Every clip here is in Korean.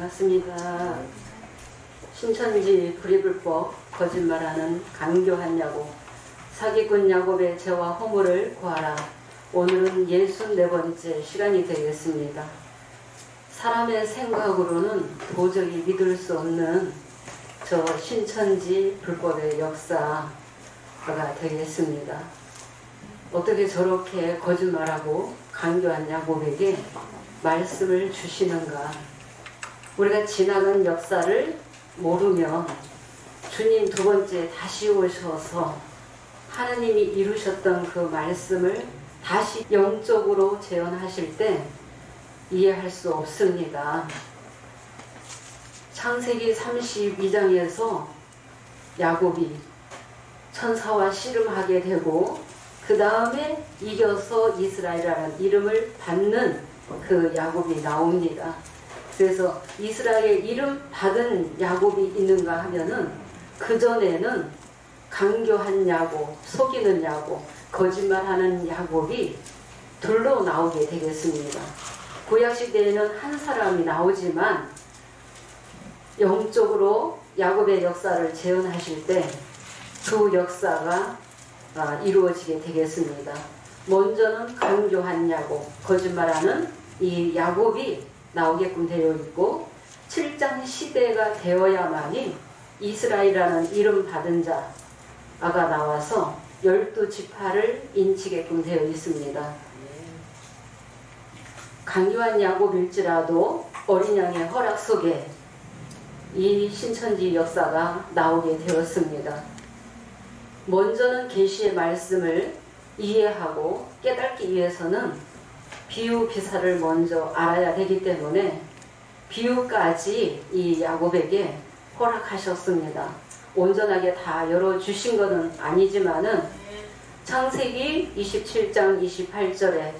반갑습니다. 신천지 불의불법 거짓말하는 강교한 야곱, 사기꾼 야곱의 죄와 허물을 구하라. 오늘은 64번째 시간이 되겠습니다. 사람의 생각으로는 도저히 믿을 수 없는 저 신천지 불법의 역사가 되겠습니다. 어떻게 저렇게 거짓말하고 강교한 야곱에게 말씀을 주시는가? 우리가 지나간 역사를 모르면 주님 두 번째 다시 오셔서 하나님이 이루셨던 그 말씀을 다시 영적으로 재현하실 때 이해할 수 없습니다. 창세기 32장에서 야곱이 천사와 씨름하게 되고 그 다음에 이겨서 이스라엘이라는 이름을 받는 그 야곱이 나옵니다. 그래서 이스라엘 이름 받은 야곱이 있는가 하면은 그전에는 강교한 야곱, 속이는 야곱, 거짓말하는 야곱이 둘로 나오게 되겠습니다. 구약시대에는 한 사람이 나오지만 영적으로 야곱의 역사를 재현하실 때 그 역사가 이루어지게 되겠습니다. 먼저는 강교한 야곱, 거짓말하는 이 야곱이 나오게끔 되어 있고 7장 시대가 되어야만이 이스라엘이라는 이름 받은 자가 나와서 12지파를 인치게끔 되어 있습니다. 강교한 야곱일지라도 어린 양의 허락 속에 이 신천지 역사가 나오게 되었습니다. 먼저는 계시의 말씀을 이해하고 깨닫기 위해서는 비유 비사를 먼저 알아야 되기 때문에 비유까지 이 야곱에게 허락하셨습니다. 온전하게 다 열어주신 것은 아니지만은 창세기 27장 28절에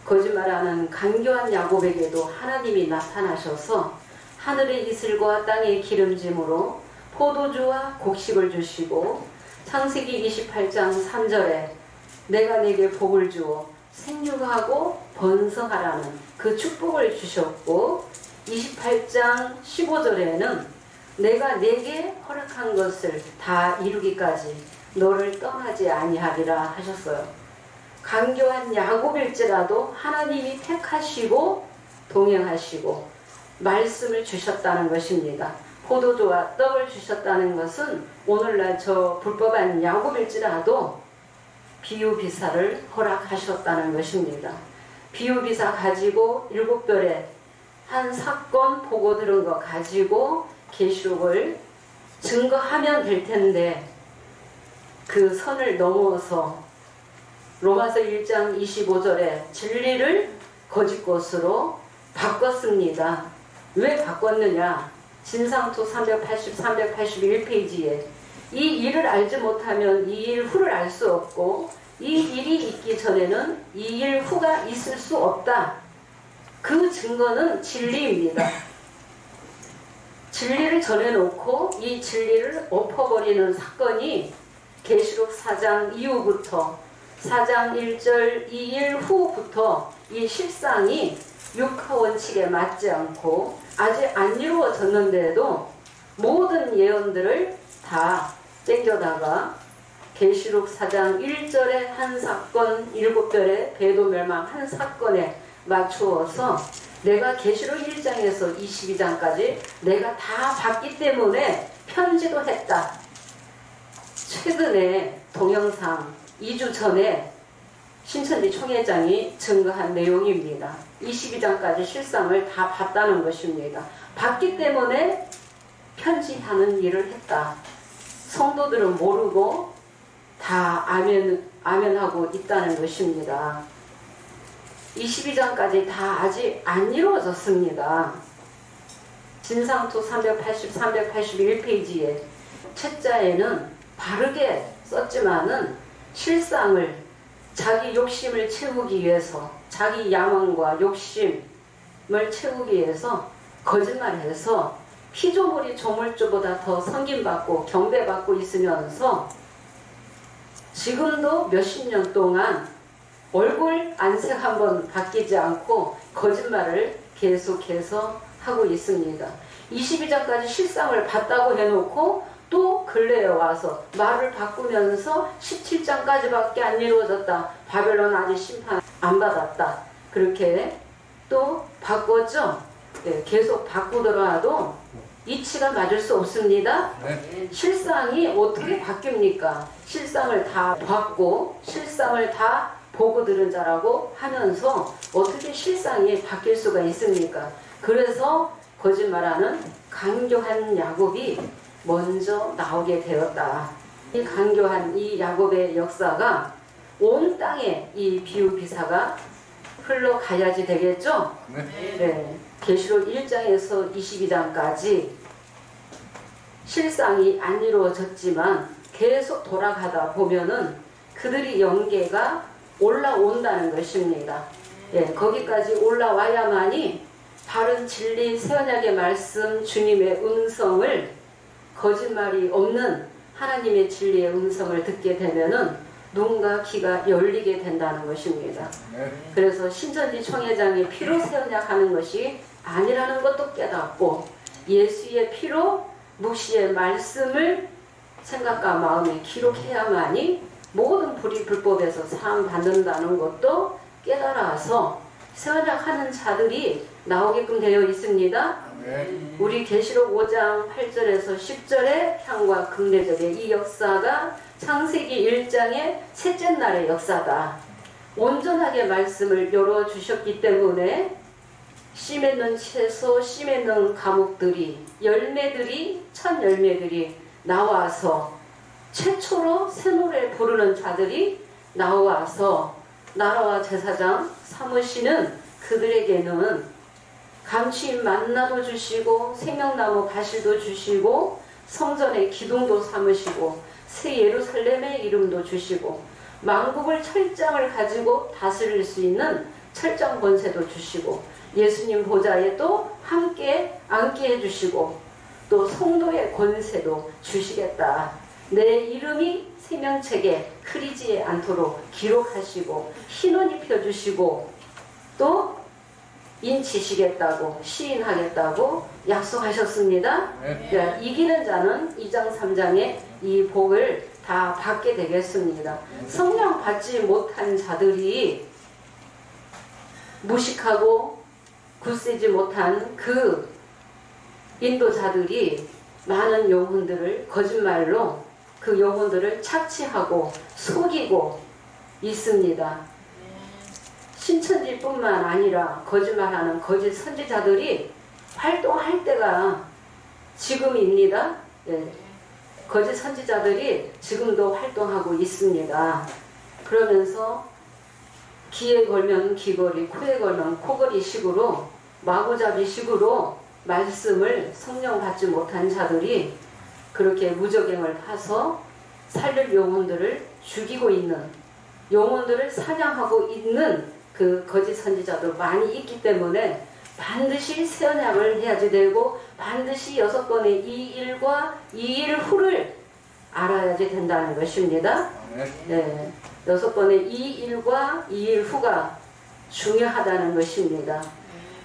거짓말하는 강교한 야곱에게도 하나님이 나타나셔서 하늘의 이슬과 땅의 기름짐으로 포도주와 곡식을 주시고 창세기 28장 3절에 내가 내게 복을 주어 생육하고 번성하라는 그 축복을 주셨고 28장 15절에는 내가 내게 허락한 것을 다 이루기까지 너를 떠나지 아니하리라 하셨어요. 강교한 야곱일지라도 하나님이 택하시고 동행하시고 말씀을 주셨다는 것입니다. 포도주와 떡을 주셨다는 것은 오늘날 저 불법한 야곱일지라도 비유비사를 허락하셨다는 것입니다. 비유비사 가지고 7별의 한 사건 보고 들은 거 가지고 계시록을 증거하면 될 텐데 그 선을 넘어서 로마서 1장 25절에 진리를 거짓것으로 바꿨습니다. 왜 바꿨느냐? 진상투 381페이지에 이 일을 알지 못하면 이 일 후를 알 수 없고 이 일이 있기 전에는 이 일 후가 있을 수 없다. 그 증거는 진리입니다. 진리를 전해놓고 이 진리를 엎어버리는 사건이 계시록 4장 이후부터 4장 1절 2일 후부터 이 실상이 육하원칙에 맞지 않고 아직 안 이루어졌는데도 모든 예언들을 다 땡겨다가 계시록 4장 1절의 한 사건 7별의 배도 멸망 한 사건에 맞추어서 내가 계시록 1장에서 22장까지 내가 다 봤기 때문에 편지도 했다. 최근에 동영상 2주 전에 신천지 총회장이 증거한 내용입니다. 22장까지 실상을 다 봤다는 것입니다. 봤기 때문에 편지하는 일을 했다. 성도들은 모르고 다 아멘하고 있다는 것입니다. 22장까지 다 아직 안 이루어졌습니다. 진상투 381페이지에 채자에는 바르게 썼지만은 실상을 자기 욕심을 채우기 위해서 자기 야망과 욕심을 채우기 위해서 거짓말해서 피조물이 조물주보다 더 섬김받고 경배받고 있으면서 지금도 몇십 년 동안 얼굴 안색 한번 바뀌지 않고 거짓말을 계속해서 하고 있습니다. 22장까지 실상을 봤다고 해놓고 또 근래에 와서 말을 바꾸면서 17장까지밖에 안 이루어졌다. 바벨론 아직 심판 안 받았다. 그렇게 또 바꿨죠. 네, 계속 바꾸더라도 이치가 맞을 수 없습니다. 네. 실상이 어떻게 바뀝니까? 실상을 다 봤고 실상을 다 보고 들은 자라고 하면서 어떻게 실상이 바뀔 수가 있습니까? 그래서 거짓말하는 강교한 야곱이 먼저 나오게 되었다. 이 강교한 이 야곱의 역사가 온 땅에 이 비유 비사가 흘러가야지 되겠죠? 네. 네. 계시록 1장에서 22장까지 실상이 안 이루어졌지만 계속 돌아가다 보면은 그들이 영계가 올라온다는 것입니다. 예, 거기까지 올라와야만이 바른 진리 세언약의 말씀 주님의 음성을 거짓말이 없는 하나님의 진리의 음성을 듣게 되면은 눈과 귀가 열리게 된다는 것입니다. 네. 그래서 신천지 총회장이 피로 세언약하는 것이 아니라는 것도 깨닫고 예수의 피로 묵시의 말씀을 생각과 마음에 기록해야만이 모든 불의 불법에서 사함 받는다는 것도 깨달아서 세언약하는 자들이 나오게끔 되어 있습니다. 네. 우리 계시록 5장 8절에서 10절의 향과 긍례절의 이 역사가 창세기 1장의 셋째 날의 역사다. 온전하게 말씀을 열어주셨기 때문에 씨 맺는 채소, 씨 맺는 과목들이 열매들이 첫 열매들이 나와서 최초로 새 노래 부르는 자들이 나와서 나라와 제사장 삼으시는 그들에게는 감추인 만나도 주시고 생명나무 가시도 주시고 성전의 기둥도 삼으시고 새 예루살렘의 이름도 주시고 만국을 철장을 가지고 다스릴 수 있는 철장 권세도 주시고 예수님 보좌에 또 함께 앉게 해주시고 또 성도의 권세도 주시겠다. 내 이름이 생명책에 흐리지 않도록 기록하시고 흰옷 입혀주시고 또 인치시겠다고 시인하겠다고 약속하셨습니다. 네. 이기는 자는 2장 3장에 이 복을 다 받게 되겠습니다. 성령 받지 못한 자들이 무식하고 굳세지 못한 그 인도자들이 많은 영혼들을 거짓말로 그 영혼들을 착취하고 속이고 있습니다. 신천지뿐만 아니라 거짓말하는 거짓 선지자들이 활동할 때가 지금입니다. 예. 거짓 선지자들이 지금도 활동하고 있습니다. 그러면서 귀에 걸면 귀걸이, 코에 걸면 코걸이 식으로 마구잡이 식으로 말씀을 성령 받지 못한 자들이 그렇게 무저갱을 파서 살릴 영혼들을 죽이고 있는 영혼들을 사냥하고 있는 그 거짓 선지자도 많이 있기 때문에 반드시 세언약을 해야지 되고 반드시 6번의 이 일과 이 일 후를 알아야지 된다는 것입니다. 네, 6번의 이 일과 이 일 후가 중요하다는 것입니다.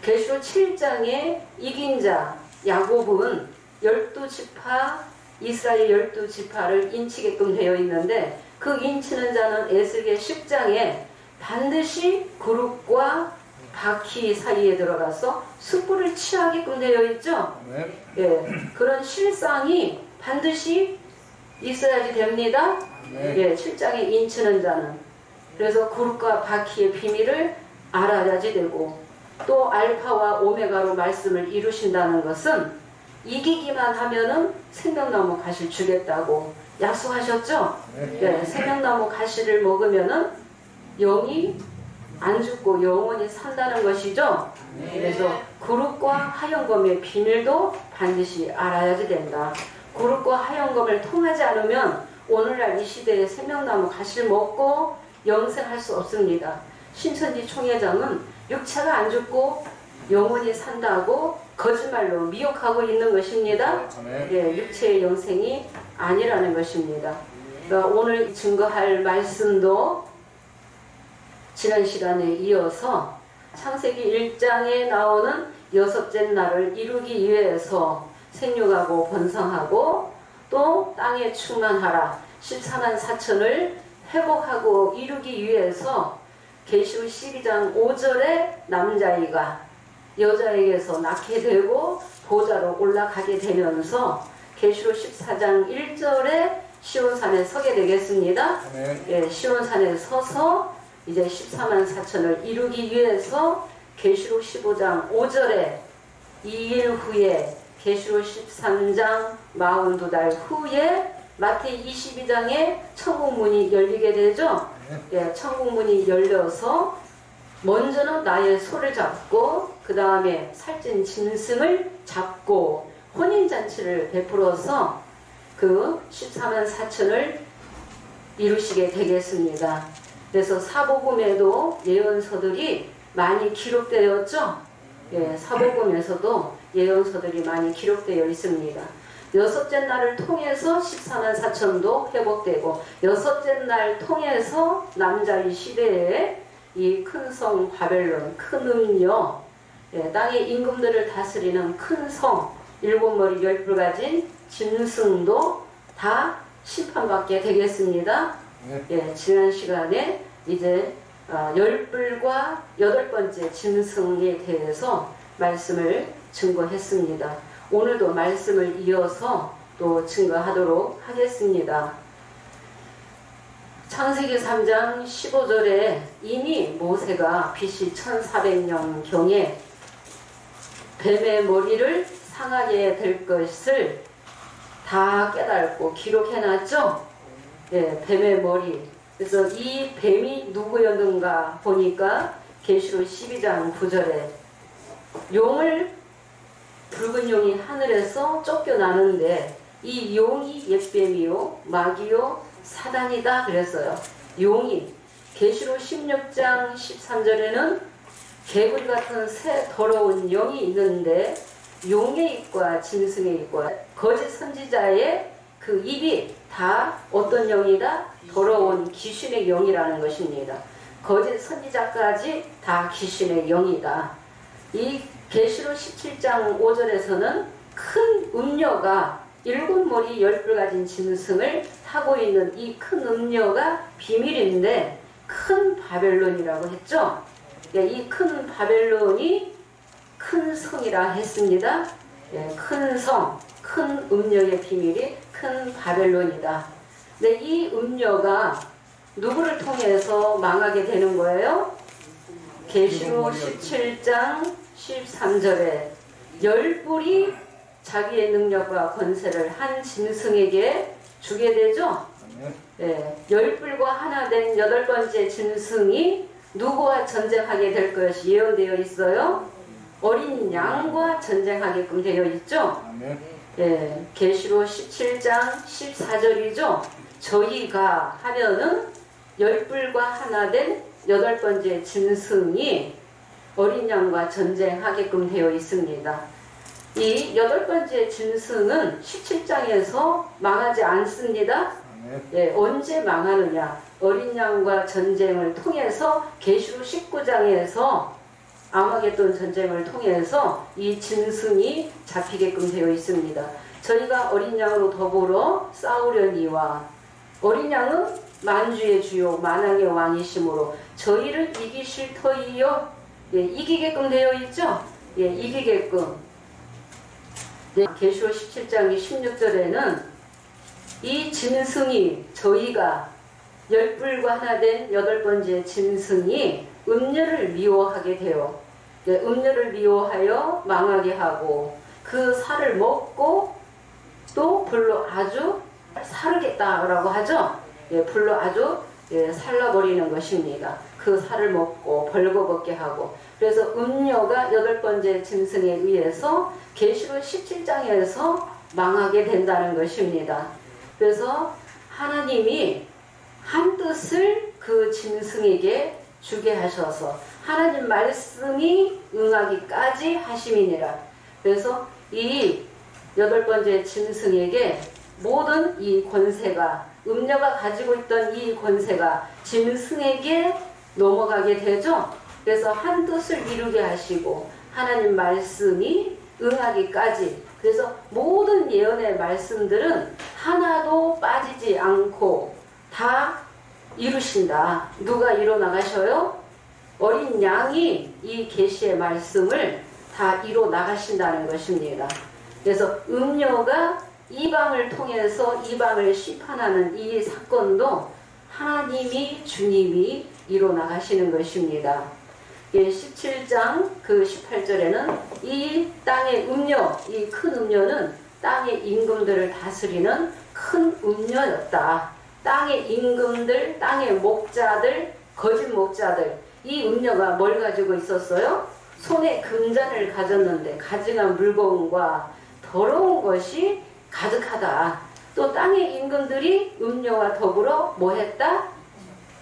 계시록 7장에 이긴 자 야곱은 12지파 이스라엘 12지파를 인치게끔 되어 있는데 그 인치는 자는 에스겔 10장에 반드시 그룹과 바퀴 사이에 들어가서 숯불을 취하게끔 되어 있죠. 네. 예, 그런 실상이 반드시 있어야지 됩니다. 네. 예, 7장에 인치는 자는 그래서 그룹과 바퀴의 비밀을 알아야지 되고 또 알파와 오메가로 말씀을 이루신다는 것은 이기기만 하면은 생명나무 가시를 주겠다고 약속하셨죠. 네. 예, 생명나무 가시를 먹으면은 영이 안 죽고 영원히 산다는 것이죠. 그래서 그룹과 하영검의 비밀도 반드시 알아야지 된다. 그룹과 하영검을 통하지 않으면 오늘날 이 시대에 생명나무 가시를 먹고 영생할 수 없습니다. 신천지 총회장은 육체가 안 죽고 영원히 산다고 거짓말로 미혹하고 있는 것입니다. 예, 육체의 영생이 아니라는 것입니다. 그러니까 오늘 증거할 말씀도 지난 시간에 이어서 창세기 1장에 나오는 여섯째 날을 이루기 위해서 생육하고 번성하고 또 땅에 충만하라 14만 4천을 회복하고 이루기 위해서 계시록 12장 5절에 남자아이가 여자에게서 낳게 되고 보좌로 올라가게 되면서 계시록 14장 1절에 시온산에 서게 되겠습니다. 예, 시온산에 서서 이제 14만 4천을 이루기 위해서 계시록 15장 5절에 2일 후에 계시록 13장 42달 후에 마태 22장에 천국문이 열리게 되죠. 예, 천국문이 열려서 먼저는 나의 소를 잡고 그 다음에 살찐 짐승을 잡고 혼인잔치를 베풀어서 그 14만 4천을 이루시게 되겠습니다. 그래서 사복음에도 예언서들이 많이 기록되었죠. 예, 사복음에서도 예언서들이 많이 기록되어 있습니다. 여섯째 날을 통해서 14만 4천도 회복되고 여섯째 날 통해서 남자의 시대에 이 큰 성 바벨론, 큰 음녀, 예, 땅의 임금들을 다스리는 큰 성, 7머리 10뿔 가진 짐승도 다 심판받게 되겠습니다. 예, 지난 시간에 이제 10뿔과 8번째 짐승에 대해서 말씀을 증거했습니다. 오늘도 말씀을 이어서 또 증거하도록 하겠습니다. 창세기 3장 15절에 이미 모세가 BC 1400년경에 뱀의 머리를 상하게 될 것을 다 깨닫고 기록해놨죠. 예, 뱀의 머리. 그래서 이 뱀이 누구였는가 보니까 계시록 12장 9절에 용을 붉은 용이 하늘에서 쫓겨나는데 이 용이 옛뱀이요 마귀요 사단이다 그랬어요. 용이 계시록 16장 13절에는 개구리 같은 새 더러운 영이 있는데 용의 입과 짐승의 입과 거짓 선지자의 그 입이 다 어떤 영이다? 더러운 귀신의 영이라는 것입니다. 거짓 선지자까지 다 귀신의 영이다. 이 계시록 17장 5절에서는 큰 음녀가 7머리 10뿔 가진 짐승을 타고 있는 이 큰 음녀가 비밀인데 큰 바벨론이라고 했죠. 이 큰 바벨론이 큰 성이라 했습니다. 큰 성, 큰 음녀의 비밀이 큰 바벨론이다. 근데 이 음녀가 누구를 통해서 망하게 되는 거예요? 계시록 17장 13절에 10뿔이 자기의 능력과 권세를 한 짐승에게 주게 되죠. 10뿔과 하나 된 8번째 짐승이 누구와 전쟁하게 될 것이 예언되어 있어요? 어린 양과 전쟁하게끔 되어 있죠. 계시록 17장 14절이죠. 저희가 하면은 10뿔과 하나 된 8번째 짐승이 어린 양과 전쟁하게끔 되어 있습니다. 이 8번째 짐승은 17장에서 망하지 않습니다. 언제 망하느냐? 어린 양과 전쟁을 통해서 계시록 19장에서 아마겟돈 전쟁을 통해서 이 짐승이 잡히게끔 되어 있습니다. 저희가 어린 양으로 더불어 싸우려니와 어린 양은 만주의 주요 만왕의 왕이시므로 저희를 이기실 터이요. 이기게끔 되어 있죠. 이기게끔. 계시록 17장 16절에는 이 짐승이 저희가 10뿔과 하나 된 8번째 짐승이 음녀를 미워하게 되어 음녀를 미워하여 망하게 하고 그 살을 먹고 또 불로 아주 사르겠다라고 하죠. 불로 아주 살라버리는 것입니다. 그 살을 먹고 벌거벗게 하고 그래서 음녀가 8번째 짐승에 의해서 계시록 17장에서 망하게 된다는 것입니다. 그래서 하나님이 한 뜻을 그 짐승에게 주게 하셔서 하나님 말씀이 응하기까지 하심이니라. 그래서 이 8번째 짐승에게 모든 이 권세가 음녀가 가지고 있던 이 권세가 짐승에게 넘어가게 되죠. 그래서 한 뜻을 이루게 하시고 하나님 말씀이 응하기까지. 그래서 모든 예언의 말씀들은 하나도 빠지지 않고 다 이루신다. 누가 이뤄 나가셔요? 어린 양이 이 계시의 말씀을 다 이뤄 나가신다는 것입니다. 그래서 음녀가 이방을 통해서 이방을 심판하는 이 사건도 하나님이 주님이 이뤄 나가시는 것입니다. 17장 그 18절에는 이 땅의 음녀, 이 큰 음녀는 땅의 임금들을 다스리는 큰 음녀였다. 땅의 임금들, 땅의 목자들, 거짓 목자들, 이 음녀가 뭘 가지고 있었어요? 손에 금잔을 가졌는데 가증한 물건과 더러운 것이 가득하다. 또 땅의 임금들이 음녀와 더불어 뭐 했다?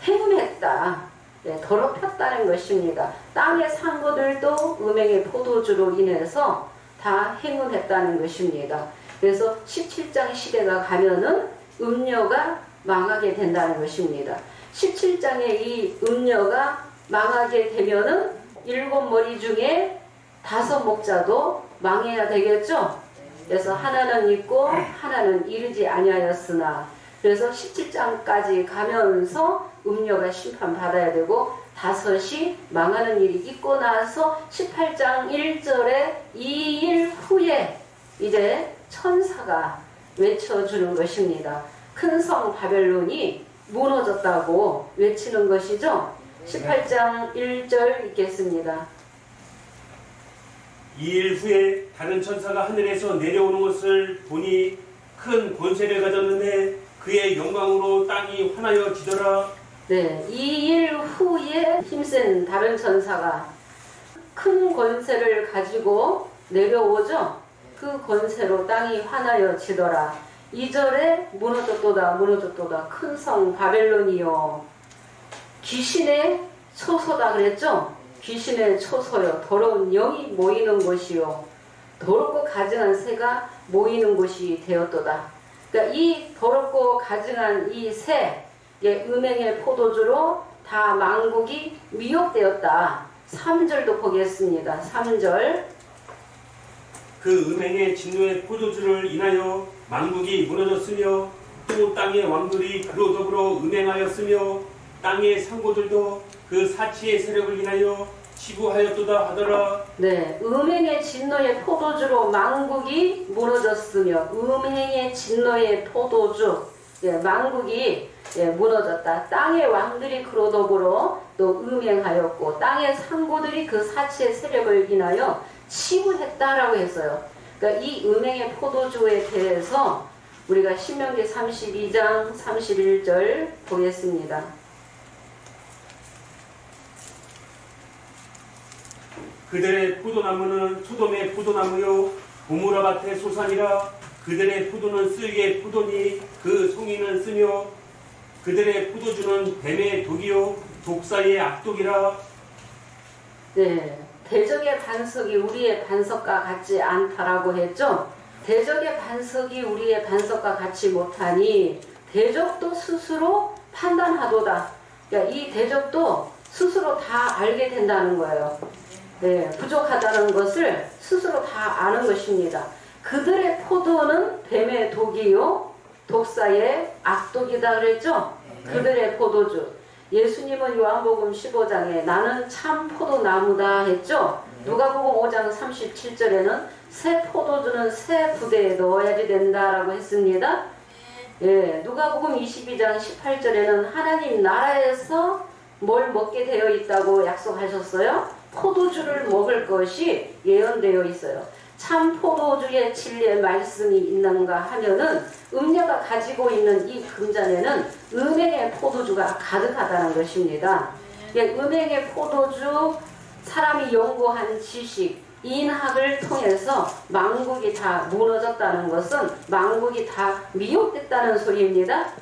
행음했다. 네, 더럽혔다는 것입니다. 땅의 상고들도 음행의 포도주로 인해서 다 행음했다는 것입니다. 그래서 17장 시대가 가면은 음녀가 망하게 된다는 것입니다. 17장에 이 음녀가 망하게 되면은 7머리 중에 5목자도 망해야 되겠죠? 그래서 하나는 있고 하나는 이르지 아니하였으나, 그래서 17장까지 가면서 음녀가 심판받아야 되고 5이 망하는 일이 있고 나서 18장 1절에 2일 후에 이제 천사가 외쳐주는 것입니다. 큰 성 바벨론이 무너졌다고 외치는 것이죠. 18장 1절 읽겠습니다. 2일 후에 다른 천사가 하늘에서 내려오는 것을 보니 큰 권세를 가졌는데 그의 영광으로 땅이 환하여지더라. 네, 2일 후에 힘센 다른 천사가 큰 권세를 가지고 내려오죠. 그 권세로 땅이 환하여지더라. 2절에 무너졌도다 무너졌도다 큰 성 바벨론이요 귀신의 처소다 그랬죠. 귀신의 처소요 더러운 영이 모이는 곳이요 더럽고 가증한 새가 모이는 곳이 되었도다. 그러니까 이 더럽고 가증한 이 새, 음행의 포도주로 다 만국이 미혹되었다. 3절도 보겠습니다. 3절. 그 음행의 진노의 포도주를 인하여 만국이 무너졌으며 또 땅의 왕들이 그로 더불어 음행하였으며 땅의 상고들도 그 사치의 세력을 인하여 치부하였도다 하더라. 네, 음행의 진노의 포도주로 만국이 무너졌으며 음행의 진노의 포도주, 만국이 무너졌다. 땅의 왕들이 그로 더불어 또 음행하였고 땅의 상고들이 그 사치의 세력을 인하여 치부했다라고 했어요. 그러니까 이 음행의 포도주에 대해서 우리가 신명기 32장 31절 보겠습니다. 그들의 포도나무는 소돔의 포도나무요 고무라 밭의 소산이라. 그들의 포도는 쓸개의 포도니 그 송이는 쓰며 그들의 포도주는 뱀의 독이요 독사의 악독이라. 네, 대적의 반석이 우리의 반석과 같지 않다라고 했죠. 대적의 반석이 우리의 반석과 같지 못하니 대적도 스스로 판단하도다. 그러니까 이 대적도 스스로 다 알게 된다는 거예요. 네, 부족하다는 것을 스스로 다 아는 것입니다. 그들의 포도는 뱀의 독이요 독사의 악독이다 그랬죠. 그들의 포도주. 예수님은 요한복음 15장에 나는 참 포도나무다 했죠. 누가복음 5장 37절에는 새 포도주는 새 부대에 넣어야지 된다라고 했습니다. 누가복음 22장 18절에는 하나님 나라에서 뭘 먹게 되어 있다고 약속하셨어요? 포도주를 먹을 것이 예언되어 있어요. 참 포도주의 진리의 말씀이 있는가 하면은 음녀가 가지고 있는 이 금잔에는 음행의 포도주가 가득하다는 것입니다. 음행의 포도주, 사람이 연구한 지식, 인학을 통해서 만국이 다 무너졌다는 것은 만국이 다 미혹됐다는 소리입니다.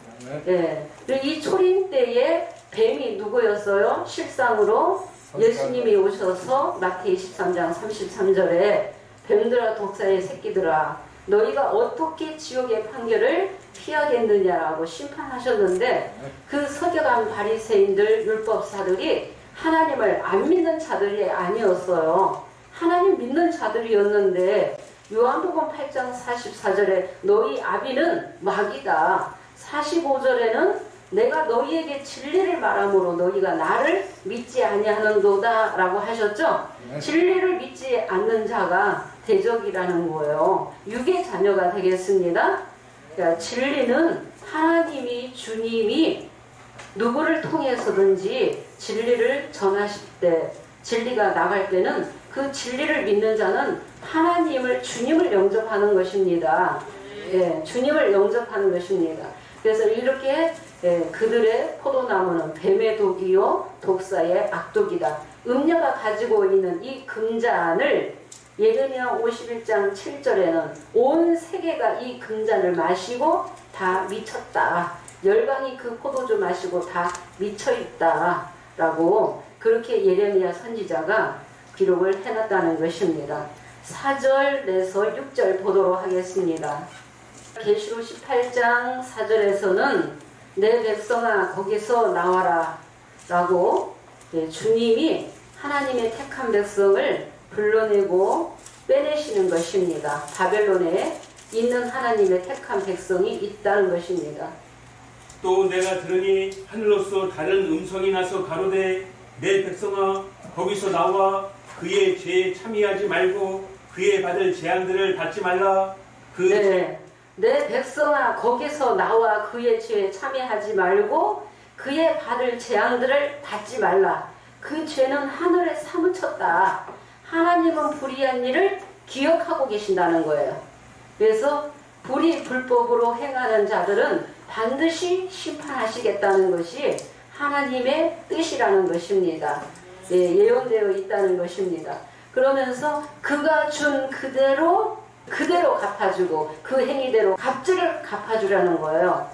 이 초림 때에 뱀이 누구였어요? 실상으로 예수님이 오셔서 마태이 23장 33절에 뱀들아 독사의 새끼들아 너희가 어떻게 지옥의 판결을 피하겠느냐라고 심판하셨는데 그 서겨간 바리새인들 율법사들이 하나님을 안 믿는 자들이 아니었어요. 하나님 믿는 자들이었는데 요한복음 8장 44절에 너희 아비는 마귀다. 45절에는 내가 너희에게 진리를 말함으로 너희가 나를 믿지 아니하는도다 라고 하셨죠. 진리를 믿지 않는 자가 대적이라는 거예요. 육의 자녀가 되겠습니다. 그러니까 진리는 하나님이 주님이 누구를 통해서든지 진리를 전하실 때 진리가 나갈 때는 그 진리를 믿는 자는 하나님을 주님을 영접하는 것입니다. 예, 주님을 영접하는 것입니다. 그래서 이렇게 그들의 포도나무는 뱀의 독이요 독사의 악독이다. 음녀가 가지고 있는 이 금잔을 예레미야 51장 7절에는 온 세계가 이 금잔을 마시고 다 미쳤다. 열방이 그 포도주 마시고 다 미쳐있다. 라고 그렇게 예레미야 선지자가 기록을 해놨다는 것입니다. 4절 내서 6절 보도록 하겠습니다. 계시록 18장 4절에서는 내 백성아 거기서 나와라 라고 주님이 하나님의 택한 백성을 불러내고 빼내시는 것입니다. 바벨론에 있는 하나님의 택한 백성이 있다는 것입니다. 또 내가 들으니 하늘로서 다른 음성이 나서 가로되 내 백성아 거기서 나와 그의 죄에 참여하지 말고 그의 받을 재앙들을 받지 말라. 내 백성아 거기서 나와 그의 죄에 참여하지 말고 그의 받을 재앙들을 받지 말라. 그 죄는 하늘에 사무쳤다. 하나님은 불의한 일을 기억하고 계신다는 거예요. 그래서 불법으로 행하는 자들은 반드시 심판하시겠다는 것이 하나님의 뜻이라는 것입니다. 예언되어 있다는 것입니다. 그러면서 그가 준 그대로 갚아주고 그 행위대로 갑절을 갚아주라는 거예요.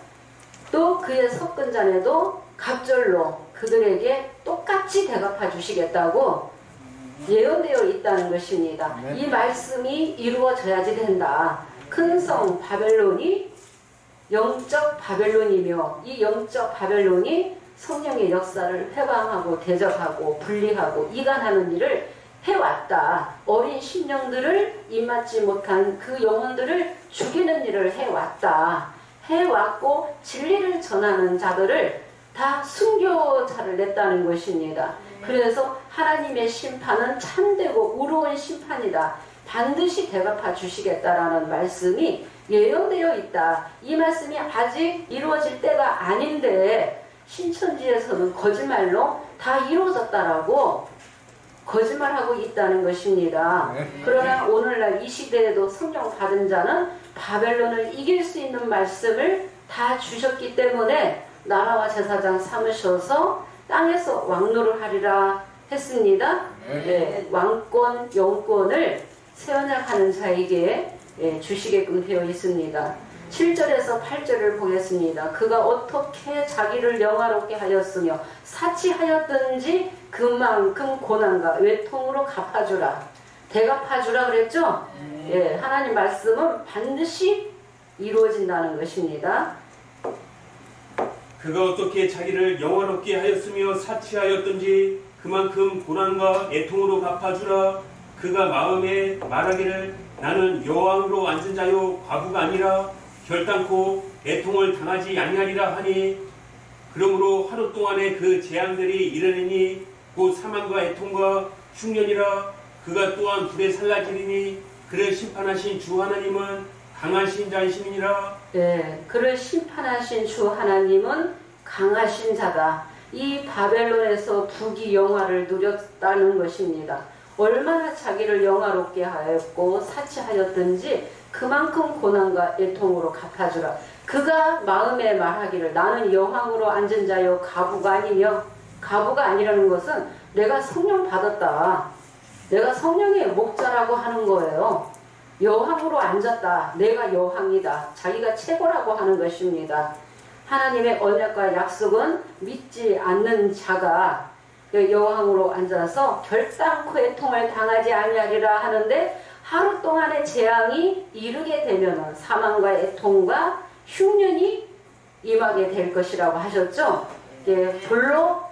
또 그의 섞은 잔에도 갑절로 그들에게 똑같이 대갚아 주시겠다고 예언되어 있다는 것입니다. 이 말씀이 이루어져야지 된다. 큰 성 바벨론이 영적 바벨론이며 이 영적 바벨론이 성령의 역사를 회방하고 대적하고 분리하고 이간하는 일을 해왔다. 어린 심령들을 입맞지 못한 그 영혼들을 죽이는 일을 해왔다. 해왔고 진리를 전하는 자들을 다 순교자를 냈다는 것입니다. 그래서 하나님의 심판은 참되고 의로운 심판이다. 반드시 대갚아 주시겠다라는 말씀이 예언되어 있다. 이 말씀이 아직 이루어질 때가 아닌데 신천지에서는 거짓말로 다 이루어졌다라고 거짓말하고 있다는 것입니다. 그러나 오늘날 이 시대에도 성령 받은 자는 바벨론을 이길 수 있는 말씀을 다 주셨기 때문에 나라와 제사장 삼으셔서 땅에서 왕노를 하리라 했습니다. 왕권, 영권을 세워나가는 자에게 주시게끔 되어 있습니다. 7절에서 8절을 보겠습니다. 그가 어떻게 자기를 영화롭게 하였으며 사치하였든지 그만큼 고난과 외통으로 갚아주라. 대갚아주라 그랬죠? 하나님 말씀은 반드시 이루어진다는 것입니다. 그가 어떻게 자기를 영화롭게 하였으며 사치하였든지 그만큼 고난과 애통으로 갚아주라. 그가 마음에 말하기를 나는 여왕으로 앉은 자요 과부가 아니라 결단코 애통을 당하지 아니하리라 하니 그러므로 하루 동안에 그 재앙들이 이르느니 곧 사망과 애통과 흉년이라. 그가 또한 불에 살라지리니 그를 심판하신 주 하나님은 강하신 자이심이니라. 그를 심판하신 주 하나님은 강하신 자다. 이 바벨론에서 부귀 영화를 누렸다는 것입니다. 얼마나 자기를 영화롭게 하였고 사치하였든지 그만큼 고난과 애통으로 갚아주라. 그가 마음에 말하기를 나는 여왕으로 앉은 자요 가부가 아니며, 가부가 아니라는 것은 내가 성령 받았다. 내가 성령의 목자라고 하는 거예요. 여왕으로 앉았다. 내가 여왕이다. 자기가 최고라고 하는 것입니다. 하나님의 언약과 약속은 믿지 않는 자가 여왕으로 앉아서 결단코 애통을 당하지 아니하리라 하는데 하루 동안의 재앙이 이르게 되면 사망과 애통과 흉년이 임하게 될 것이라고 하셨죠. 불로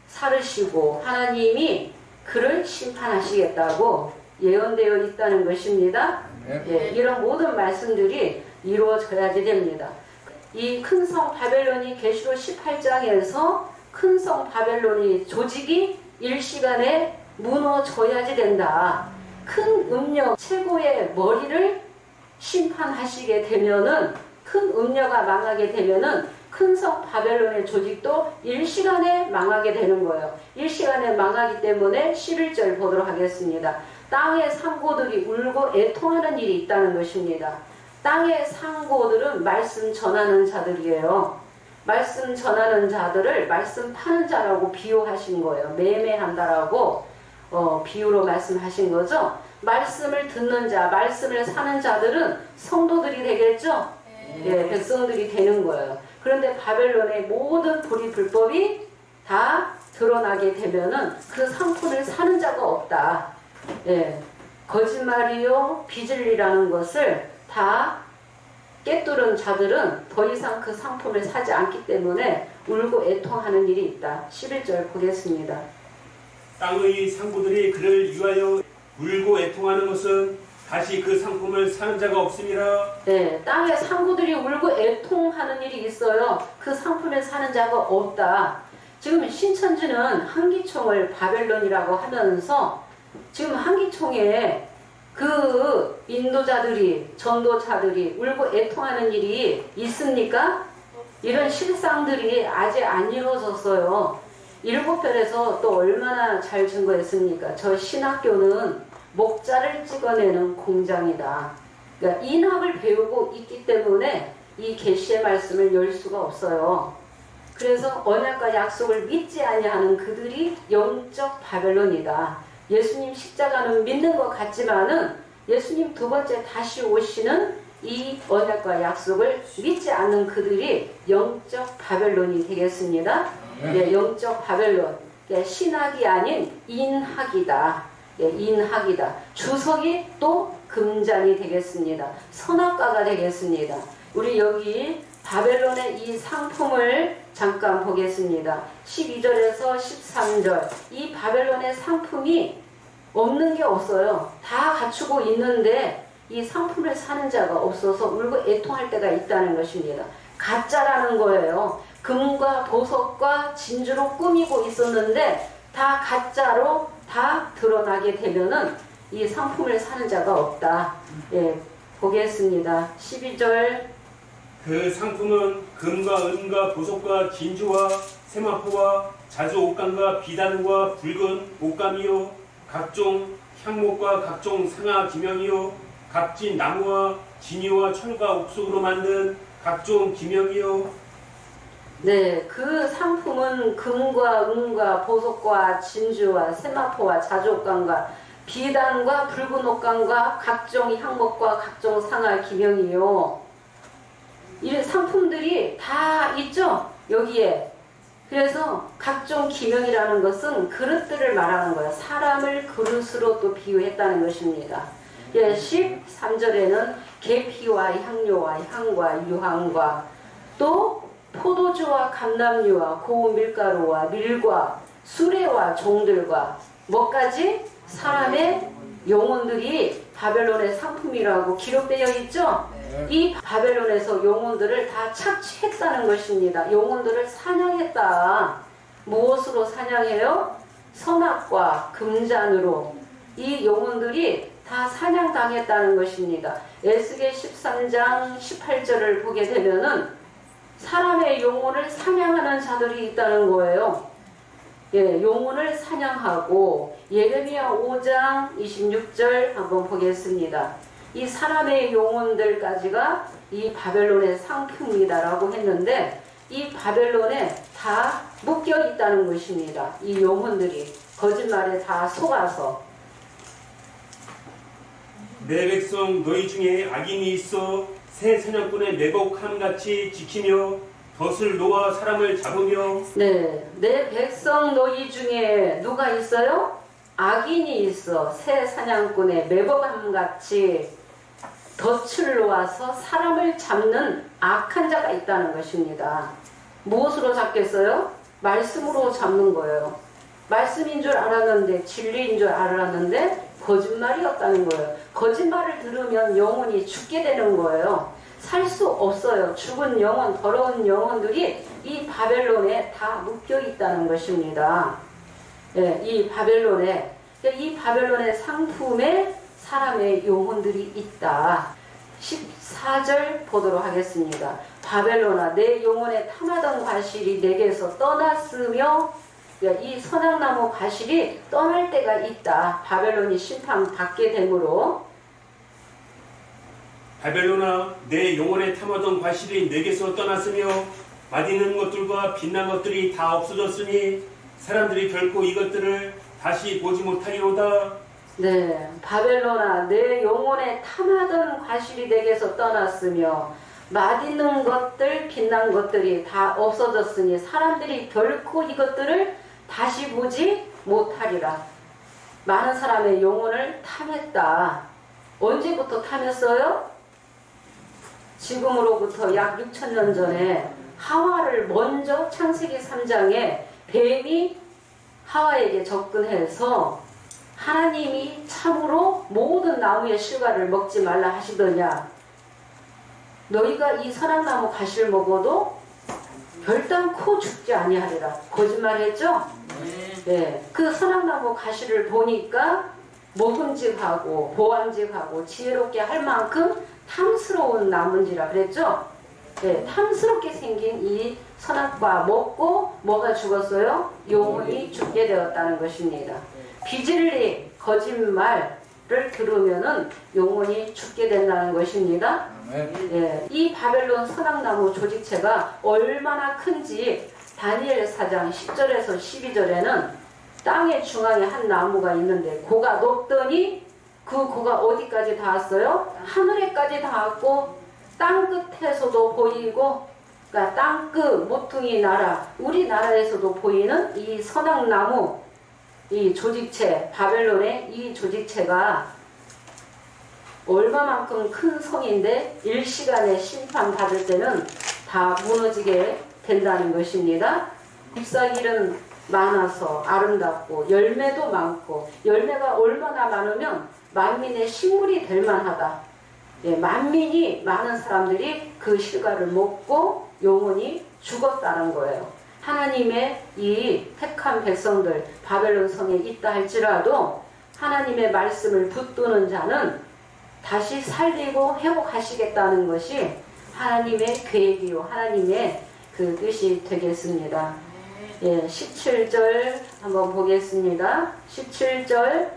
사르시고 하나님이 그를 심판하시겠다고 예언되어 있다는 것입니다. 예, 이런 모든 말씀들이 이루어져야지 됩니다. 이 큰 성 바벨론이 계시록 18장에서 큰 성 바벨론이 조직이 일시간에 무너져야지 된다. 큰 음녀 최고의 머리를 심판하시게 되면은, 큰 음녀가 망하게 되면은 큰 성 바벨론의 조직도 일시간에 망하게 되는 거예요. 일시간에 망하기 때문에 11절 보도록 하겠습니다. 땅의 상고들이 울고 애통하는 일이 있다는 것입니다. 땅의 상고들은 말씀 전하는 자들이에요. 말씀 전하는 자들을 말씀 파는 자라고 비유하신 거예요. 매매한다라고 비유로 말씀하신 거죠. 말씀을 듣는 자, 말씀을 사는 자들은 성도들이 되겠죠. 예, 백성들이 되는 거예요. 그런데 바벨론의 모든 불의 불법이 다 드러나게 되면은 그 상품을 사는 자가 없다. 예, 거짓말이요 비진리라는 것을 다 깨뚫은 자들은 더 이상 그 상품을 사지 않기 때문에 울고 애통하는 일이 있다. 11절 보겠습니다. 땅의 상부들이 그를 위하여 울고 애통하는 것은 다시 그 상품을 사는 자가 없음이라. 네, 땅의 상구들이 울고 애통하는 일이 있어요. 그 상품을 사는 자가 없다. 지금 신천지는 한기총을 바벨론이라고 하면서 지금 한기총에 그 인도자들이, 전도자들이 울고 애통하는 일이 있습니까? 이런 실상들이 아직 안 이루어졌어요. 7편에서 또 얼마나 잘 증거했습니까? 저 신학교는 목자를 찍어내는 공장이다. 그러니까 인학을 배우고 있기 때문에 이 계시의 말씀을 열 수가 없어요. 그래서 언약과 약속을 믿지 아니하는 그들이 영적 바벨론이다. 예수님 십자가는 믿는 것 같지만은 예수님 두 번째 다시 오시는 이 언약과 약속을 믿지 않는 그들이 영적 바벨론이 되겠습니다. 네, 영적 바벨론. 네, 신학이 아닌 인학이다. 네, 인학이다. 주석이 또 금잔이 되겠습니다. 선악과가 되겠습니다. 우리 여기 바벨론의 이 상품을 잠깐 보겠습니다. 12절에서 13절. 이 바벨론의 상품이 없는 게 없어요. 다 갖추고 있는데 이 상품을 사는 자가 없어서 울고 애통할 때가 있다는 것입니다. 가짜라는 거예요. 금과 보석과 진주로 꾸미고 있었는데 다 가짜로 다 드러나게 되면은 이 상품을 사는 자가 없다. 예, 보겠습니다. 12절. 그 상품은 금과 은과 보석과 진주와 세마포와 자주 옷감과 비단과 붉은 옷감이요 각종 향목과 각종 상아 기명이요 값진 나무와 진이와 철과 옥속으로 만든 각종 기명이요. 네, 그 상품은 금과 은과 보석과 진주와 세마포와 자주 옷감과 비단과 붉은 옷감과 각종 향목과 각종 상아 기명이요. 이 상품들이 다 있죠? 여기에. 그래서 각종 기명이라는 것은 그릇들을 말하는 거예요. 사람을 그릇으로 또 비유했다는 것입니다. 예, 13절에는 계피와 향료와 향과 유황과 또 포도주와 감람류와 고운 밀가루와 밀과 수레와 종들과 뭐까지? 사람의 영혼들이 바벨론의 상품이라고 기록되어 있죠? 이 바벨론에서 영혼들을 다 착취했다는 것입니다. 영혼들을 사냥했다. 무엇으로 사냥해요? 선악과 금잔으로 이 영혼들이 다 사냥당했다는 것입니다. 에스겔 13장 18절을 보게 되면은 사람의 영혼을 사냥하는 자들이 있다는 거예요. 예, 영혼을 사냥하고 예레미야 5장 26절 한번 보겠습니다. 이 사람의 영혼들까지가 이 바벨론의 상품이다라고 했는데 이 바벨론에 다 묶여 있다는 것입니다. 이 영혼들이 거짓말에 다 속아서. 내 백성 너희 중에 악인이 있어 새 사냥꾼의 매복함같이 지키며 덫을 놓아 사람을 잡으며. 네, 내 백성 너희 중에 누가 있어요? 악인이 있어 새 사냥꾼의 매복함같이 덫을 놓아서 사람을 잡는 악한 자가 있다는 것입니다. 무엇으로 잡겠어요? 말씀으로 잡는 거예요. 말씀인 줄 알았는데 진리인 줄 알았는데 거짓말이었다는 거예요. 거짓말을 들으면 영혼이 죽게 되는 거예요. 살 수 없어요. 죽은 영혼, 더러운 영혼들이 이 바벨론에 다 묶여 있다는 것입니다. 예, 이 바벨론의 상품에 사람의 영혼들이 있다. 14절 보도록 하겠습니다. 바벨론아, 내 영혼에 탐하던 과실이 내게서 떠났으며, 이 선악나무 과실이 떠날 때가 있다. 바벨론이 심판받게 되므로. 바벨론아, 내 영혼에 탐하던 과실이 내게서 떠났으며 맛있는 것들과 빛난 것들이 다 없어졌으니 사람들이 결코 이것들을 다시 보지 못하리로다. 네, 바벨론아, 내 영혼에 탐하던 과실이 내게서 떠났으며 맛있는 것들, 빛난 것들이 다 없어졌으니 사람들이 결코 이것들을 다시 보지 못하리라. 많은 사람의 영혼을 탐했다. 언제부터 탐했어요? 지금으로부터 약 6,000년 전에 하와를 먼저 창세기 3장에 뱀이 하와에게 접근해서 하나님이 참으로 모든 나무의 실과를 먹지 말라 하시더냐. 너희가 이 선악나무 과실 먹어도 결단코 죽지 아니하리라. 거짓말했죠? 네. 그 선악나무 과실을 보니까 먹음직하고 보암직하고 지혜롭게 할 만큼 탐스러운 나무인지라 그랬죠? 네. 탐스럽게 생긴 이 선악과 먹고 뭐가 죽었어요? 영혼이 죽게 되었다는 것입니다. 비진리 거짓말을 들으면은 영혼이 죽게 된다는 것입니다. 예, 이 바벨론 선악나무 조직체가 얼마나 큰지 다니엘 4장 10절에서 12절에는 땅의 중앙에 한 나무가 있는데 고가 높더니 그 고가 어디까지 닿았어요? 하늘에까지 닿았고 땅 끝에서도 보이고, 그러니까 땅 끝 모퉁이 나라 우리나라에서도 보이는 이 선악나무 이 조직체, 바벨론의 이 조직체가 얼마만큼 큰 성인데 일시간에 심판받을 때는 다 무너지게 된다는 것입니다. 잎사귀는 많아서 아름답고 열매도 많고, 열매가 얼마나 많으면 만민의 식물이 될 만하다. 예, 만민이 많은 사람들이 그 실과를 먹고 영혼이 죽었다는 거예요. 하나님의 이 택한 백성들 바벨론 성에 있다 할지라도 하나님의 말씀을 붙드는 자는 다시 살리고 회복하시겠다는 것이 하나님의 계획이요 하나님의 그 뜻이 되겠습니다. 예, 17절 한번 보겠습니다. 17절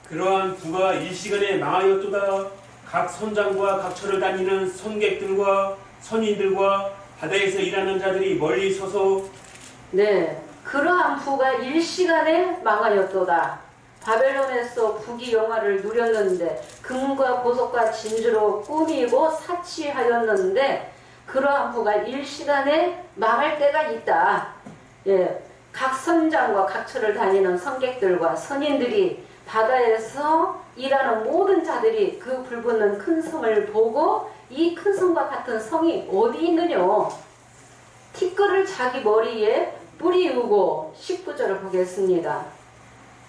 그러한 부가 일시간에 망하였도다. 각 선장과 각처를 다니는 선객들과 선인들과 바다에서 일하는 자들이 멀리 서서 네, 그러한 부가 일시간에 망하였도다. 바벨론에서 북이 영화를 누렸는데 금과 보석과 진주로 꾸미고 사치하였는데 그러한 부가 일시간에 망할 때가 있다. 예, 각 선장과 각처를 다니는 선객들과 선인들이 바다에서 일하는 모든 자들이 그 불붙는 큰 성을 보고 이 큰 성과 같은 성이 어디 있느냐. 티끌을 자기 머리에 뿌리우고 19절을 보겠습니다.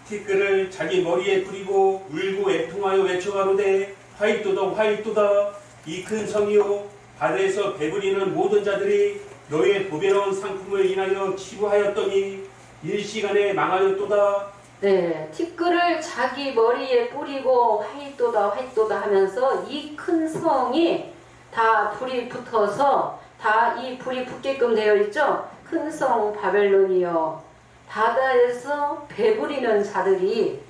티끌을 자기 머리에 뿌리고 울고 애통하여 외쳐가로되 화이또다 화이또다. 이 큰 성이요 바다에서 배부리는 모든 자들이 너의 보배로운 상품을 인하여 치부하였더니 일시간에 망하였도다. 네, 티끌을 자기 머리에 뿌리고 화이또다 화이또다 하면서 이 큰 성이 다 불이 붙어서 다 이 불이 붙게끔 되어 있죠. 큰 성 바벨론이요 바다에서 배부리는 자들이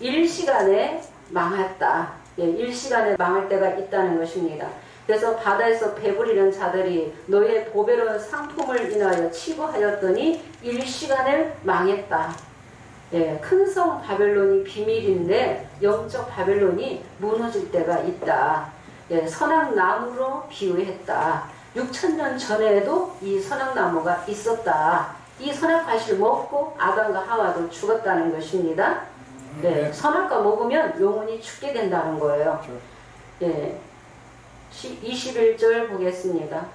일시간에 망했다. 예, 일시간에 망할 때가 있다는 것입니다. 그래서 바다에서 배부리는 자들이 너의 보배로운 상품을 인하여 치부하였더니 일시간에 망했다. 예, 큰 성 바벨론이 비밀인데 영적 바벨론이 무너질 때가 있다. 예, 선악나무로 비유했다. 6,000년 전에도 이 선악나무가 있었다. 이 선악과실을 먹고 아담과 하와도 죽었다는 것입니다. 예, 선악과 먹으면 영혼이 죽게 된다는 거예요. 예, 21절 보겠습니다.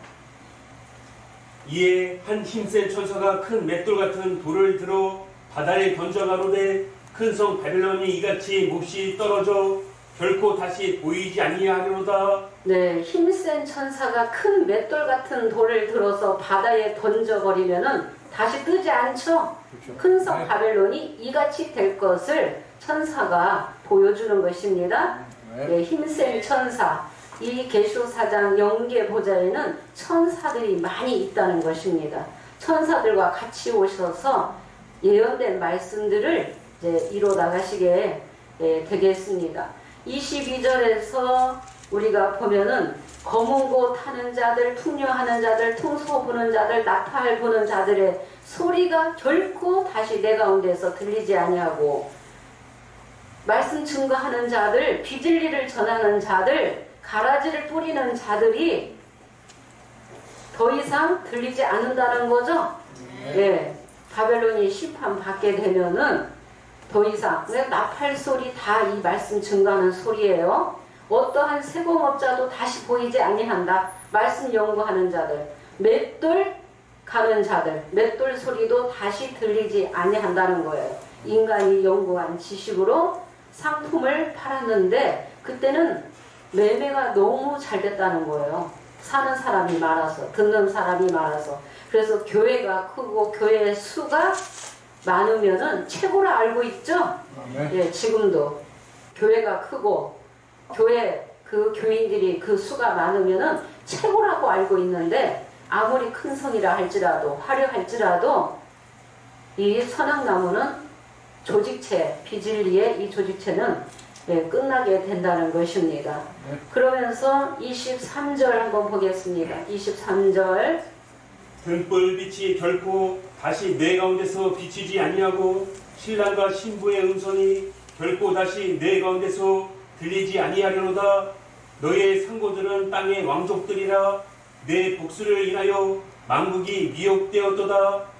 이에 한 힘센 천사가 큰 맷돌 같은 돌을 들어 바다에 던져가로되 큰 성 바벨론이 이같이 몹시 떨어져 결코 다시 보이지 아니하리로다. 네, 힘센 천사가 큰 맷돌 같은 돌을 들어서 바다에 던져버리면은 다시 뜨지 않죠. 큰 성 바벨론이 이같이 될 것을 천사가 보여주는 것입니다. 네, 힘센 천사. 이 계시록 4장 영계 보좌에는 천사들이 많이 있다는 것입니다. 천사들과 같이 오셔서 예언된 말씀들을 이제 이뤄 나가시게 되겠습니다. 22절에서 우리가 보면은 검은 고 타는 자들, 풍요하는 자들, 퉁소 부는 자들, 나팔 부는 자들의 소리가 결코 다시 내 가운데서 들리지 아니하고, 말씀 증거하는 자들, 비진리를 전하는 자들, 가라지를 뿌리는 자들이 더 이상 들리지 않는다는 거죠. 예, 바벨론이 심판받게 되면은 더 이상 나팔 소리 다 이 말씀 증거하는 소리예요. 어떠한 세공업자도 다시 보이지 아니한다. 말씀 연구하는 자들, 맷돌 가는 자들, 맷돌 소리도 다시 들리지 아니한다는 거예요. 인간이 연구한 지식으로 상품을 팔았는데 그때는 매매가 너무 잘 됐다는 거예요. 사는 사람이 많아서, 듣는 사람이 많아서. 그래서 교회가 크고 교회의 수가 많으면은 최고라 알고 있죠? 예, 지금도 교회가 크고 교회 그 교인들이 그 수가 많으면은 최고라고 알고 있는데, 아무리 큰 성이라 할지라도 화려할지라도 이 선악나무는 조직체, 비진리의 이 조직체는 끝나게 된다는 것입니다. 그러면서 23절 한번 보겠습니다. 23절. 등불빛이 결코 다시 내 가운데서 비치지 아니하고 신랑과 신부의 음성이 결코 다시 내 가운데서 들리지 아니하려노다. 너의 상고들은 땅의 왕족들이라. 내 복수를 인하여 만국이 미혹되었도다.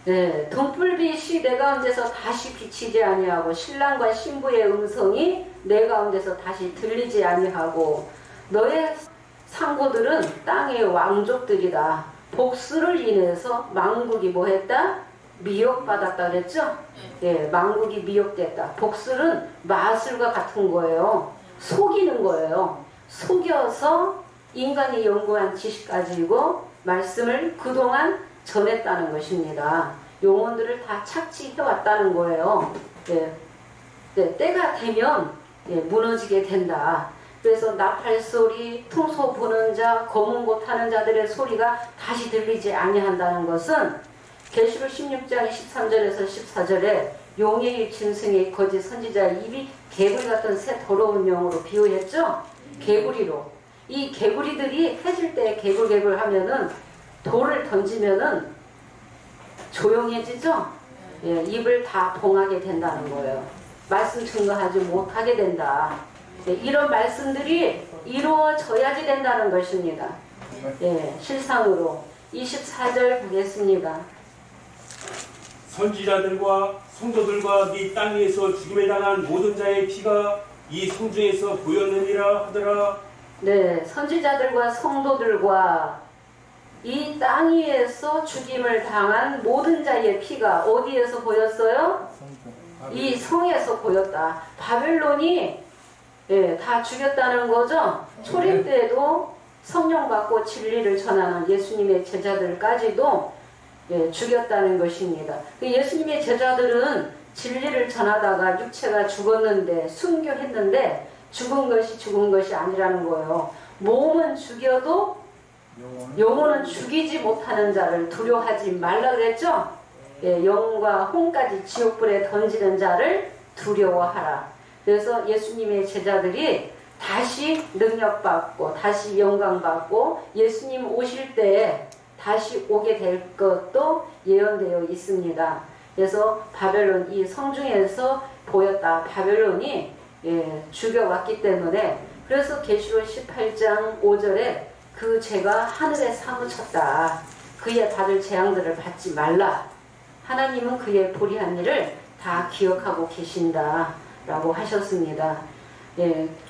네, 등불빛이 내 가운데서 다시 비치지 아니하고 신랑과 신부의 음성이 내 가운데서 다시 들리지 아니하고 너의 상고들은 땅의 왕족들이다. 복수를 인해서 만국이 뭐했다? 미혹받았다 그랬죠? 예, 만국이 미혹됐다. 복수는 마술과 같은 거예요. 속이는 거예요. 속여서 인간이 연구한 지식 가지고 말씀을 그동안 전했다는 것입니다. 용언들을 다 착취해왔다는 거예요. 예, 네, 때가 되면 무너지게 된다. 그래서 나팔 소리, 퉁소 부는 자, 검은 고 타는 자들의 소리가 다시 들리지 아니한다는 것은 계시록 16장 13절에서 14절에 용의 짐승의 거짓 선지자의 입이 개구리 같은 새 더러운 영으로 비유했죠. 개구리로. 이 개구리들이 해질 때 개굴개굴 하면은 돌을 던지면은 조용해지죠. 예, 입을 다 봉하게 된다는 거예요. 말씀 증거하지 못하게 된다. 예, 이런 말씀들이 이루어져야지 된다는 것입니다. 예, 실상으로 24절 보겠습니다. 선지자들과 성도들과 네 땅 위에서 죽임에 당한 모든 자의 피가 이 성중에서 보였느니라 하더라. 네, 선지자들과 성도들과 이 땅 위에서 죽임을 당한 모든 자의 피가 어디에서 보였어요? 이 성에서 보였다. 바벨론이 다 죽였다는 거죠. 초림 때도 성령 받고 진리를 전하는 예수님의 제자들까지도 죽였다는 것입니다. 예수님의 제자들은 진리를 전하다가 육체가 죽었는데 순교했는데 죽은 것이 아니라는 거예요. 몸은 죽여도 영혼은 죽이지 못하는 자를 두려워하지 말라 그랬죠. 영과 혼까지 지옥불에 던지는 자를 두려워하라. 그래서 예수님의 제자들이 다시 능력받고 다시 영광받고 예수님 오실 때에 다시 오게 될 것도 예언되어 있습니다. 그래서 바벨론 이 성중에서 보였다. 바벨론이 죽여왔기 때문에 그래서 계시록 18장 5절에 그 죄가 하늘에 사무쳤다. 그의 받을 재앙들을 받지 말라. 하나님은 그의 불의한 일을 다 기억하고 계신다 라고 하셨습니다.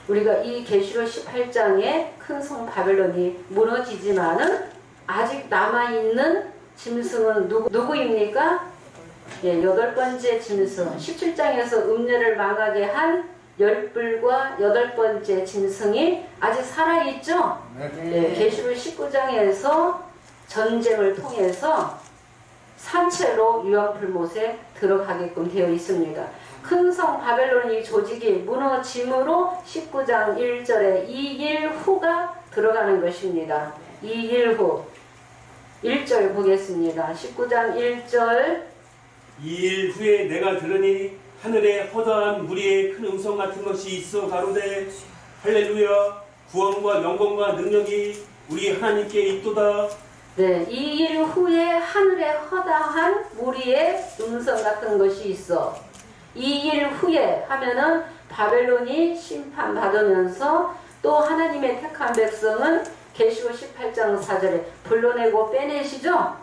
우리가 이 계시록 18장에 큰 성 바벨론이 무너지지만은 아직 남아있는 짐승은 누구입니까? 예, 8번째 짐승. 17장에서 음녀를 망하게 한 열불과 8번째 짐승이 아직 살아있죠? 예, 계시록 19장에서 전쟁을 통해서 산채로 유황불못에 들어가게끔 되어 있습니다. 큰 성 바벨론이 조직이 무너짐으로 19장 1절에 2일 후가 들어가는 것입니다. 2일 후 1절 보겠습니다. 19장 1절 2일 후에 내가 들으니 하늘에 허다한 무리의 큰 음성 같은 것이 있어 가로되 할렐루야 구원과 영광과 능력이 우리 하나님께 있도다. 네, 2일 후에 하늘에 허다한 무리의 음성 같은 것이 있어. 2일 후에 하면은 바벨론이 심판받으면서 또 하나님의 택한 백성은 계시록 18장 4절에 불러내고 빼내시죠?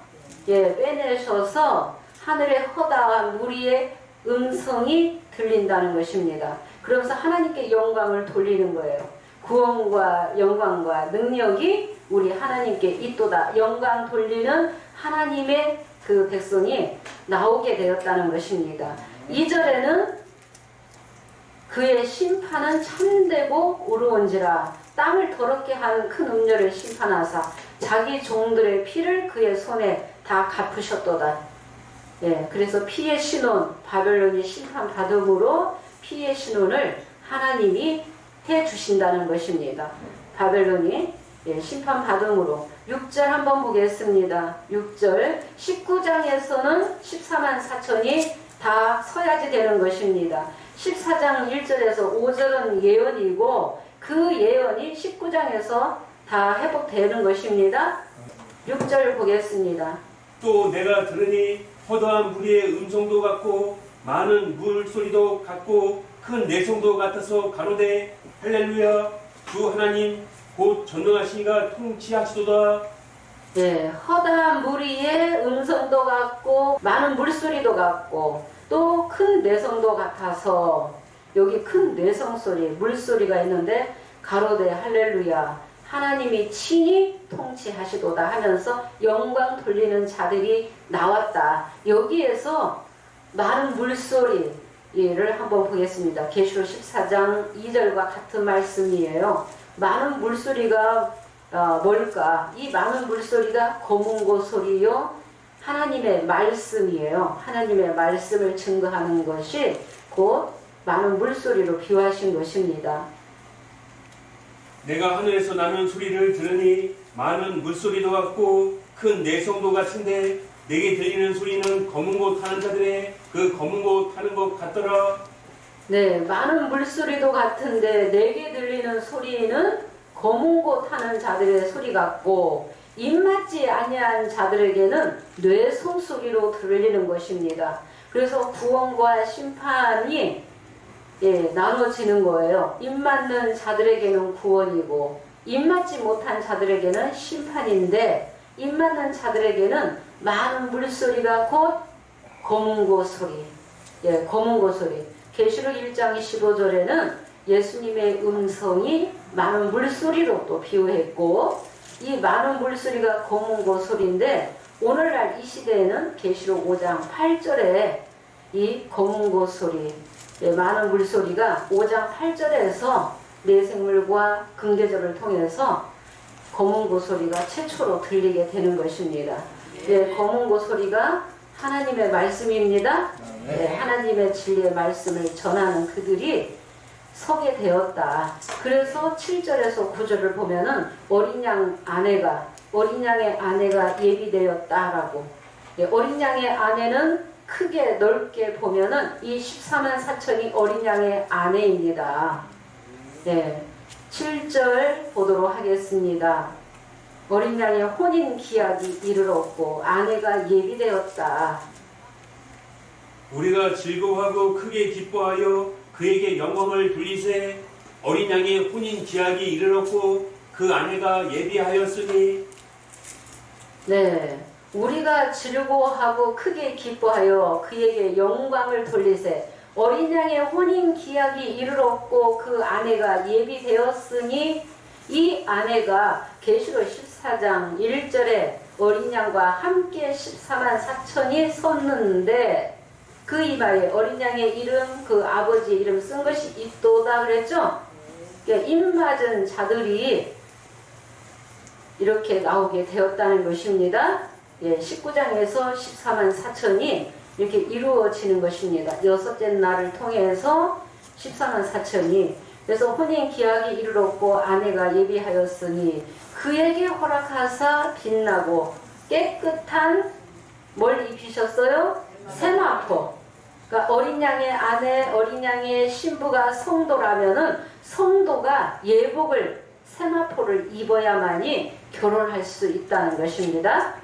예, 빼내셔서 하늘에 허다한 무리의 음성이 들린다는 것입니다. 그러면서 하나님께 영광을 돌리는 거예요. 구원과 영광과 능력이 우리 하나님께 있도다. 영광 돌리는 하나님의 그 백성이 나오게 되었다는 것입니다. 2절에는 그의 심판은 참되고 의로운지라 땅을 더럽게 하는 큰 음녀를 심판하사 자기 종들의 피를 그의 손에 다 갚으셨도다. 예, 그래서 피의 신혼, 바벨론이 심판받음으로 피의 신혼을 하나님이 해주신다는 것입니다. 바벨론이 심판받음으로 6절 한번 보겠습니다. 6절 19장에서는 14만 4천이 다 서야지 되는 것입니다. 14장 1절에서 5절은 예언이고 그 예언이 19장에서 다 회복되는 것입니다. 6절 보겠습니다. 또 내가 들으니 허다한 무리의 음성도 같고 많은 물소리도 같고 큰 내성도 같아서 가로되 할렐루야 주 하나님 곧 전능하시니가 통치하시도다. 네, 허다한 무리의 음성도 같고 많은 물소리도 같고 또 큰 내성도 같아서 여기 큰 내성 소리, 물소리가 있는데 가로되 할렐루야 하나님이 친히 통치하시도다 하면서 영광 돌리는 자들이 나왔다. 여기에서 많은 물소리를 한번 보겠습니다. 계시록 14장 2절과 같은 말씀이에요. 많은 물소리가 뭘까? 이 많은 물소리가 검은고 소리요 하나님의 말씀이에요. 하나님의 말씀을 증거하는 것이 곧 많은 물소리로 비유하신 것입니다. 내가 하늘에서 나는 소리를 들으니 많은 물소리도 같고 큰 내성도 같은데 내게 들리는 소리는 검은 곳 타는 자들의 그 검은 곳 타는 것 같더라. 네, 많은 물소리도 같은데 내게 들리는 소리는 검은 곳 타는 자들의 소리 같고 입맞지 아니한 자들에게는 뇌성 소리로 들리는 것입니다. 그래서 구원과 심판이 나눠지는 거예요. 입맞는 자들에게는 구원이고 입맞지 못한 자들에게는 심판인데 입맞는 자들에게는 많은 물소리가 곧 검은고 소리. 검은고 소리. 계시록 1장 15절에는 예수님의 음성이 많은 물소리로 또 비유했고 이 많은 물소리가 검은고 소리인데 오늘날 이 시대에는 계시록 5장 8절에 이 검은고 소리 많은 물소리가 5장 8절에서 내생물과 금계절을 통해서 검은고 소리가 최초로 들리게 되는 것입니다. 검은고 소리가 하나님의 말씀입니다. 하나님의 진리의 말씀을 전하는 그들이 서게 되었다. 그래서 7절에서 9절을 보면은 어린 양의 아내가 예비되었다라고. 어린 양의 아내는 크게 넓게 보면은 이 14만 4천이 어린 양의 아내입니다. 7절 보도록 하겠습니다. 어린 양의 혼인 기약이 이르렀고 아내가 예비되었다. 우리가 즐거워하고 크게 기뻐하여 그에게 영광을 돌리세. 어린 양의 혼인 기약이 이르렀고 그 아내가 예비하였으니. 네, 우리가 즐거워하고 크게 기뻐하여 그에게 영광을 돌리세. 어린 양의 혼인 기약이 이르렀고 그 아내가 예비되었으니 이 아내가 계시록 14장 1절에 어린 양과 함께 14만 4천이 섰는데 그 이마에 어린 양의 이름, 그 아버지의 이름 쓴 것이 있도다 그랬죠? 그러니까 입맞은 자들이 이렇게 나오게 되었다는 것입니다. 19장에서 14만 4천이 이렇게 이루어지는 것입니다. 여섯째 날을 통해서 14만 4천이. 그래서 혼인 기약이 이르렀고 아내가 예비하였으니 그에게 허락하사 빛나고 깨끗한 뭘 입히셨어요? 세마포. 그러니까 어린 양의 아내, 어린 양의 신부가 성도라면은 성도가 예복을 세마포를 입어야만이 결혼할 수 있다는 것입니다.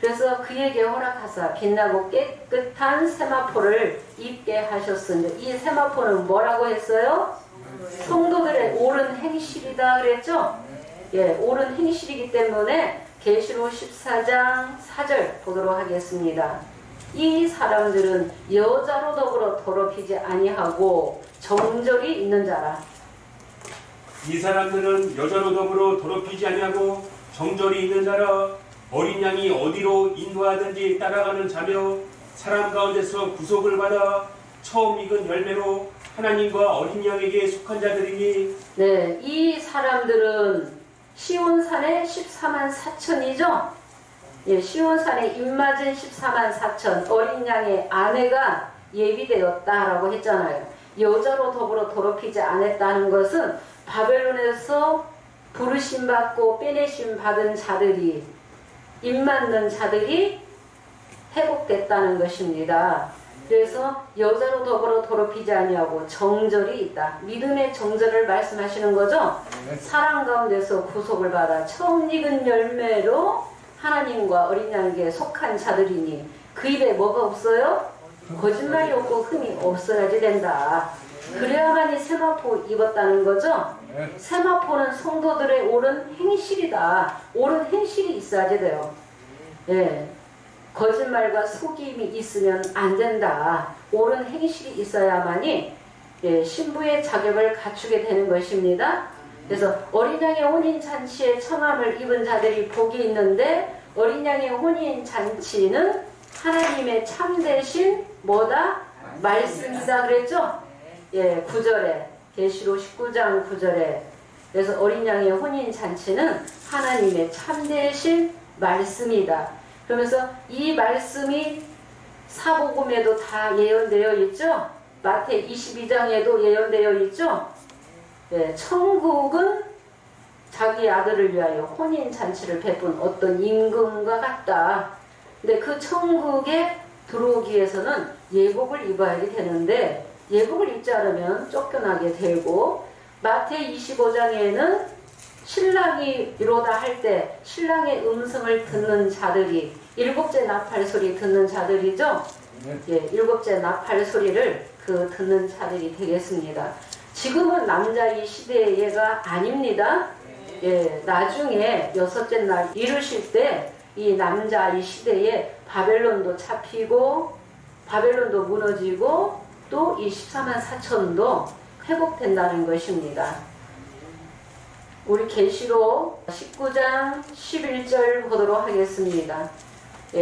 그래서 그에게 허락하사 빛나고 깨끗한 세마포를 입게 하셨으니 이 세마포는 뭐라고 했어요? 성도들의 옳은 행실이다 그랬죠? 옳은 행실이기 때문에 계시록 14장 4절 보도록 하겠습니다. 이 사람들은 여자로 더불어 더럽히지 아니하고 정절이 있는 자라. 이 사람들은 여자로 더불어 더럽히지 아니하고 정절이 있는 자라. 어린 양이 어디로 인도하든지 따라가는 자며 사람 가운데서 구속을 받아 처음 익은 열매로 하나님과 어린 양에게 속한 자들이니. 네, 이 사람들은 시온산의 14만 4천이죠. 시온산에 입맞은 14만 4천 어린 양의 아내가 예비되었다라고 했잖아요. 여자로 더불어 더럽히지 않았다는 것은 바벨론에서 부르심 받고 빼내심 받은 자들이 입맞는 자들이 회복됐다는 것입니다. 그래서 여자로 더불어 더럽히지 아니하고 정절이 있다. 믿음의 정절을 말씀하시는 거죠. 사랑 가운데서 구속을 받아 처음 익은 열매로 하나님과 어린 양에게 속한 자들이니 그 입에 뭐가 없어요? 거짓말이 없고 흠이 없어야지 된다. 그래야만이 세마포 입었다는 거죠. 세마포는 성도들의 옳은 행실이다. 옳은 행실이 있어야지 돼요. 거짓말과 속임이 있으면 안 된다. 옳은 행실이 있어야만이 신부의 자격을 갖추게 되는 것입니다. 그래서 어린 양의 혼인 잔치에 청함을 입은 자들이 복이 있는데 어린 양의 혼인 잔치는 하나님의 참되신 뭐다? 말씀이다 그랬죠? 9절에 계시록 19장 9절에 그래서 어린 양의 혼인 잔치는 하나님의 참되신 말씀이다. 그러면서 이 말씀이 사복음에도 다 예언되어 있죠? 마태 22장에도 예언되어 있죠? 천국은 자기 아들을 위하여 혼인 잔치를 베푼 어떤 임금과 같다. 근데 그 천국에 들어오기 위해서는 예복을 입어야 되는데 예복을 입지 않으면 쫓겨나게 되고 마태 25장에는 신랑이 이로다 할 때 신랑의 음성을 듣는 자들이 일곱째 나팔 소리 듣는 자들이죠. 일곱째 나팔 소리를 듣는 자들이 되겠습니다. 지금은 남자의 시대가 아닙니다. 나중에 여섯째 날 이르실 때 이 남자의 시대에 바벨론도 잡히고 바벨론도 무너지고 또 이 14만 4천도 회복된다는 것입니다. 우리 계시록 19장 11절 보도록 하겠습니다.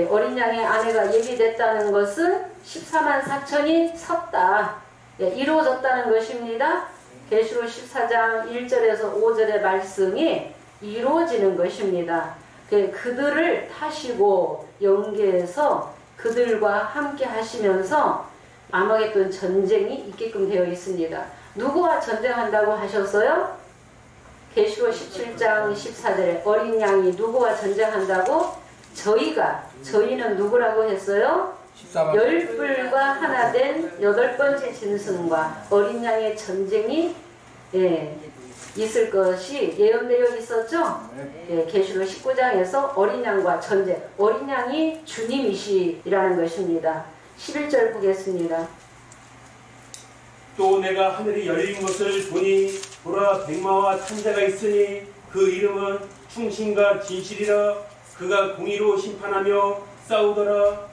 어린 양의 아내가 예비됐다는 것은 14만 4천이 섰다. 이루어졌다는 것입니다. 계시록 14장 1절에서 5절의 말씀이 이루어지는 것입니다. 그들을 타시고 영계에서 그들과 함께 하시면서 아마겟돈 전쟁이 있게끔 되어 있습니다. 누구와 전쟁한다고 하셨어요? 계시록 17장 14절에 어린 양이 누구와 전쟁한다고? 저희는 누구라고 했어요? 열불과 하나 된 8번째 짐승과 어린 양의 전쟁이 있을 것이 예언되어 있었죠? 계시록 19장에서 어린 양과 전쟁, 어린 양이 주님이시라는 것입니다. 11절 보겠습니다. 또 내가 하늘이 열린 것을 보니 보라 백마와 탄자가 있으니 그 이름은 충신과 진실이라. 그가 공의로 심판하며 싸우더라.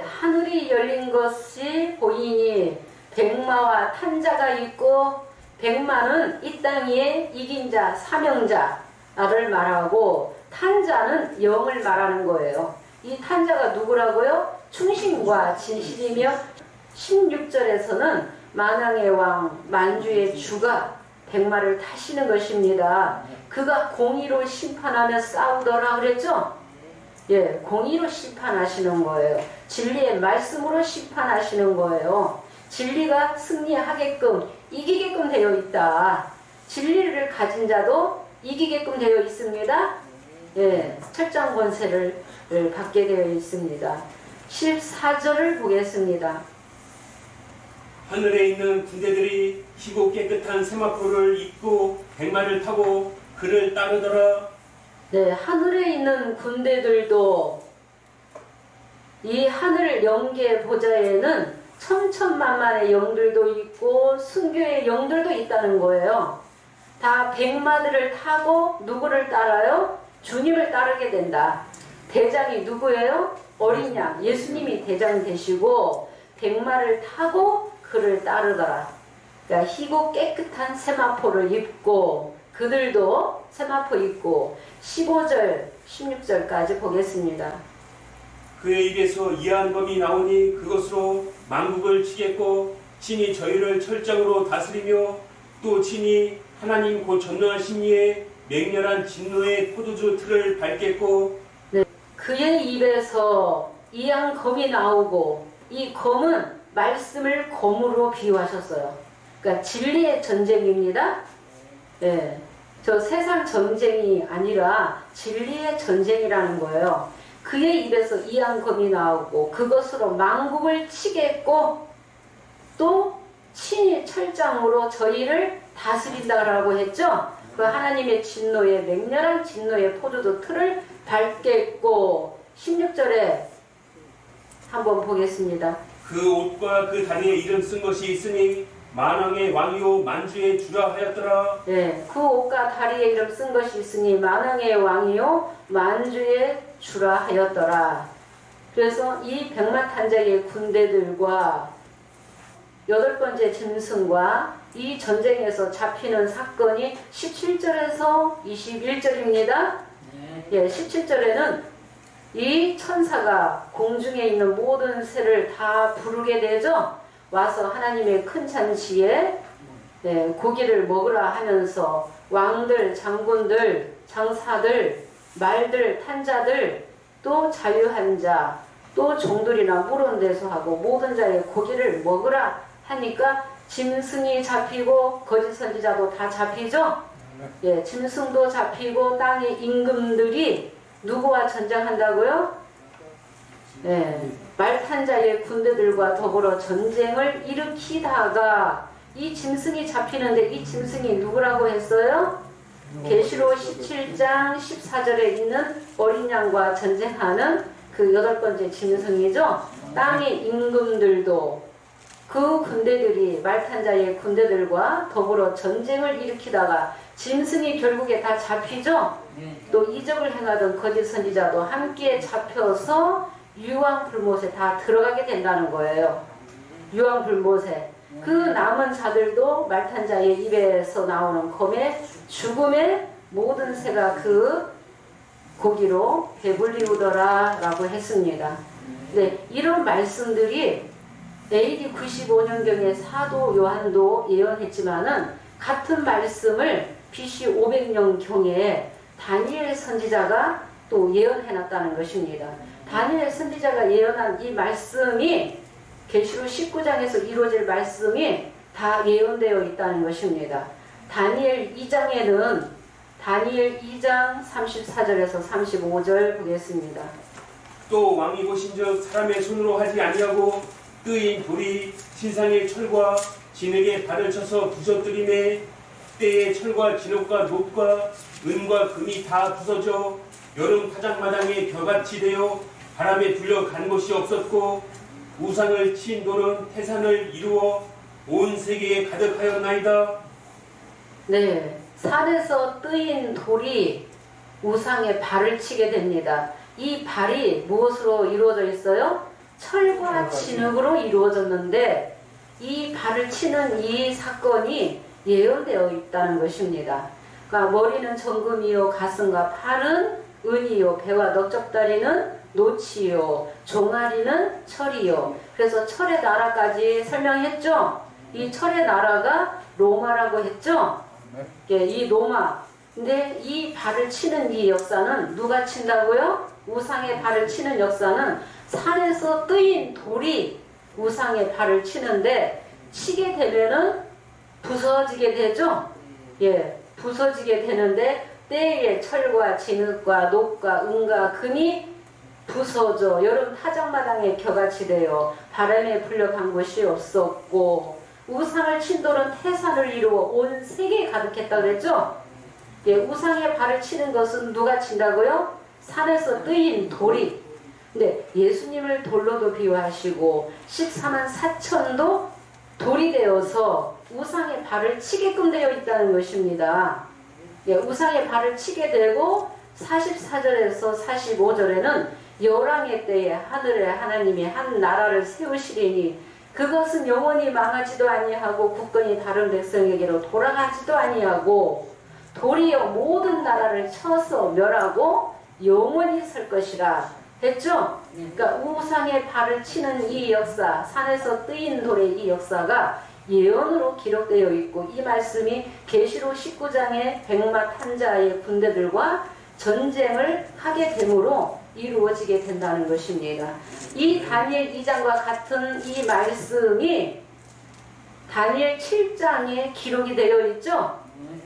하늘이 열린 것이 보이니 백마와 탄자가 있고 백마는 이 땅 위에 이긴 자, 사명자를 말하고 탄자는 영을 말하는 거예요. 이 탄자가 누구라고요? 충신과 진실이며 16절에서는 만왕의 왕 만주의 주가 백마를 타시는 것입니다. 그가 공의로 심판하며 싸우더라 그랬죠? 예, 공의로 심판하시는 거예요. 진리의 말씀으로 심판하시는 거예요. 진리가 승리하게끔 이기게끔 되어 있다. 진리를 가진 자도 이기게끔 되어 있습니다. 예, 철장 권세를 받게 되어 있습니다. 14절을 보겠습니다. 하늘에 있는 군대들이 희고 깨끗한 세마포를 입고 백마를 타고 그를 따르더라. 네, 하늘에 있는 군대들도 이 하늘 영계 보좌에는 천천만만의 영들도 있고 순교의 영들도 있다는 거예요. 다 백마들을 타고 누구를 따라요? 주님을 따르게 된다. 대장이 누구예요? 어린 양 예수님이 대장 되시고 백마를 타고 그를 따르더라. 그러니까 희고 깨끗한 세마포를 입고 그들도 세마포 입고 15절 16절까지 보겠습니다. 그의 입에서 이한 검이 나오니 그것으로 만국을 치겠고 친히 저희를 철장으로 다스리며 또 친히 하나님 곧 전능하신 이의 맹렬한 진노의 포도주 틀을 밟겠고. 네, 그의 입에서 이한 검이 나오고 이 검은 말씀을 검으로 비유하셨어요. 그러니까 진리의 전쟁입니다. 네, 저 세상 전쟁이 아니라 진리의 전쟁이라는 거예요. 그의 입에서 이한 검이 나오고 그것으로 만국을 치겠고 또 친히 철장으로 저희를 다스린다라고 했죠. 그 하나님의 진노의 맹렬한 진노의 포도주 틀을 밟겠고 16절에 한번 보겠습니다. 그 옷과 그 다리에 이름 쓴 것이 있으니 만왕의 왕이요 만주의 주라 하였더라. 네, 그 옷과 다리에 이름 쓴 것이 있으니 만왕의 왕이요 만주의 주라 하였더라. 그래서 이 백마탄자의 군대들과 8번째 짐승과 이 전쟁에서 잡히는 사건이 17절에서 21절입니다. 예, 17절에는 이 천사가 공중에 있는 모든 새를 다 부르게 되죠. 와서 하나님의 큰 잔치에 고기를 먹으라 하면서 왕들, 장군들, 장사들, 말들, 탄자들, 또 자유한 자, 또 종들이나 물은 데서 하고 모든 자의 고기를 먹으라 하니까 짐승이 잡히고 거짓 선지자도 다 잡히죠. 예, 짐승도 잡히고 땅의 임금들이 누구와 전쟁한다고요? 예, 말탄 자의 군대들과 더불어 전쟁을 일으키다가 이 짐승이 잡히는데 이 짐승이 누구라고 했어요? 계시록 17장 14절에 있는 어린 양과 전쟁하는 그 8번째 짐승이죠. 땅의 임금들도 그 군대들이 말탄 자의 군대들과 더불어 전쟁을 일으키다가 짐승이 결국에 다 잡히죠. 또 이적을 행하던 거짓 선지자도 함께 잡혀서 유황불못에 다 들어가게 된다는 거예요. 유황불못에. 그 남은 자들도 말탄 자의 입에서 나오는 검에 죽음의 모든 새가 그 고기로 배불리우더라 라고 했습니다. 네, 이런 말씀들이 AD 95년경에 사도 요한도 예언했지만은 같은 말씀을 BC 500년경에 다니엘 선지자가 또 예언해놨다는 것입니다. 다니엘 선지자가 예언한 이 말씀이 계시록 19장에서 이루어질 말씀이 다 예언되어 있다는 것입니다. 다니엘 2장에는 다니엘 2장 34절에서 35절 보겠습니다. 또 왕이 보신즉 사람의 손으로 하지 아니하고 뜨인 돌이 신상의 철과 진흙에 발을 쳐서 부서뜨리매 때에 철과 진흙과 놋과 은과 금이 다 부서져 여름 파장마당에 벼같이 되어 바람에 불려 간 곳이 없었고 우상을 친 돌은 태산을 이루어 온 세계에 가득하였나이다. 네, 산에서 뜨인 돌이 우상에 발을 치게 됩니다. 이 발이 무엇으로 이루어져 있어요? 철과 진흙으로 이루어졌는데 이 발을 치는 이 사건이 예언되어 있다는 것입니다. 그러니까 머리는 정금이요 가슴과 팔은 은이요 배와 넓적다리는 노치요, 종아리는 철이요. 그래서 철의 나라까지 설명했죠. 이 철의 나라가 로마라고 했죠. 예, 이 로마. 근데 이 발을 치는 이 역사는 누가 친다고요? 우상의 발을 치는 역사는 산에서 뜨인 돌이 우상의 발을 치는데, 치게 되면은 부서지게 되죠. 예, 부서지게 되는데 때에 철과 진흙과 녹과 은과 금이 부서져 여름 타작마당에 겨같이 되어 바람에 불려간 곳이 없었고, 우상을 친 돌은 태산을 이루어 온 세계에 가득했다 그랬죠. 예, 우상의 발을 치는 것은 누가 친다고요? 산에서 뜨인 돌이. 근데 예수님을 돌로도 비유하시고 14만 4천도 돌이 되어서 우상의 발을 치게끔 되어 있다는 것입니다. 예, 우상의 발을 치게 되고 44절에서 45절에는 열왕의 때에 하늘에 하나님이 한 나라를 세우시리니 그것은 영원히 망하지도 아니하고 국권이 다른 백성에게로 돌아가지도 아니하고 도리어 모든 나라를 쳐서 멸하고 영원히 설 것이라 했죠. 그러니까 우상의 발을 치는 이 역사, 산에서 뜨인 돌의 이 역사가 예언으로 기록되어 있고, 이 말씀이 계시록 19장의 백마 탄자의 군대들과 전쟁을 하게 되므로 이루어지게 된다는 것입니다. 이 다니엘 2장과 같은 이 말씀이 다니엘 7장에 기록이 되어 있죠.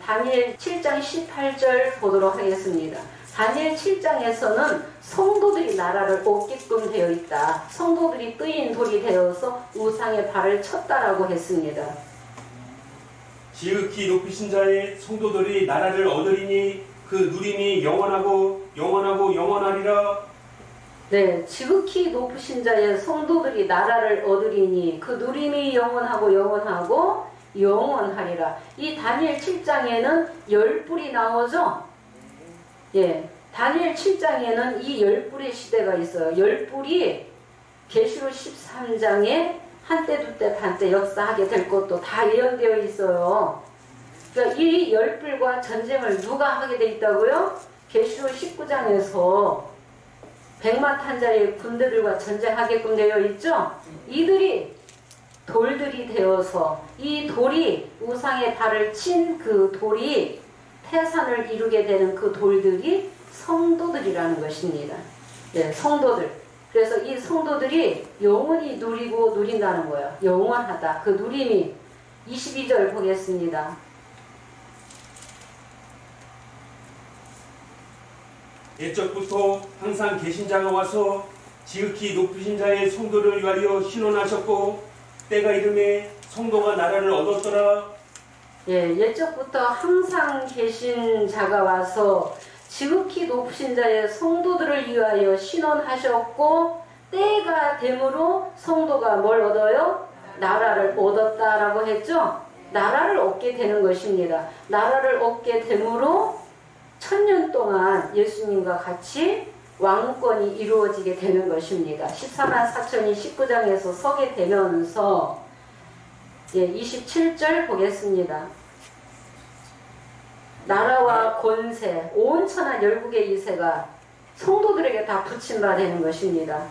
다니엘 7장 18절 보도록 하겠습니다. 다니엘 7장에서는 성도들이 나라를 얻게끔 되어 있다. 성도들이 뜨인 돌이 되어서 우상의 발을 쳤다라고 했습니다. 지극히 높으신 자의 성도들이 나라를 얻으리니 그 누림이 영원하고 영원하고 영원하리라. 네, 지극히 높으신 자의 성도들이 나라를 얻으리니 그 누림이 영원하고 영원하고 영원하리라. 이 다니엘 7장에는 10뿔이 나오죠. 예, 다니엘 7장에는 이 10뿔의 시대가 있어요. 10뿔이 계시록 13장에 한때 두때 반때 역사하게 될 것도 다 예언되어 있어요. 그러니까 이 10뿔과 전쟁을 누가 하게 돼 있다고요? 계시록 19장에서 백마탄자의 군대들과 전쟁하게끔 되어 있죠. 이들이 돌들이 되어서 이 돌이 우상의 발을 친 그 돌이 태산을 이루게 되는 그 돌들이 성도들이라는 것입니다. 네, 성도들. 그래서 이 성도들이 영원히 누리고 누린다는 거예요. 영원하다. 그 누림이 22절 보겠습니다. 옛적부터 항상 계신 자가 와서 지극히 높으신 자의 성도를 위하여 신원하셨고 때가 이름에 성도가 나라를 얻었더라. 예, 옛적부터 항상 계신 자가 와서 지극히 높으신 자의 성도들을 위하여 신원하셨고 때가 되므로 성도가 뭘 얻어요? 나라를 얻었다라고 했죠? 나라를 얻게 되는 것입니다. 나라를 얻게 되므로 1000년 동안 예수님과 같이 왕권이 이루어지게 되는 것입니다. 14만 4천이 19장에서 서게 되면서 예, 27절 보겠습니다. 나라와 권세, 온 천하 열국의 이세가 성도들에게 다 붙임바 되는 것입니다.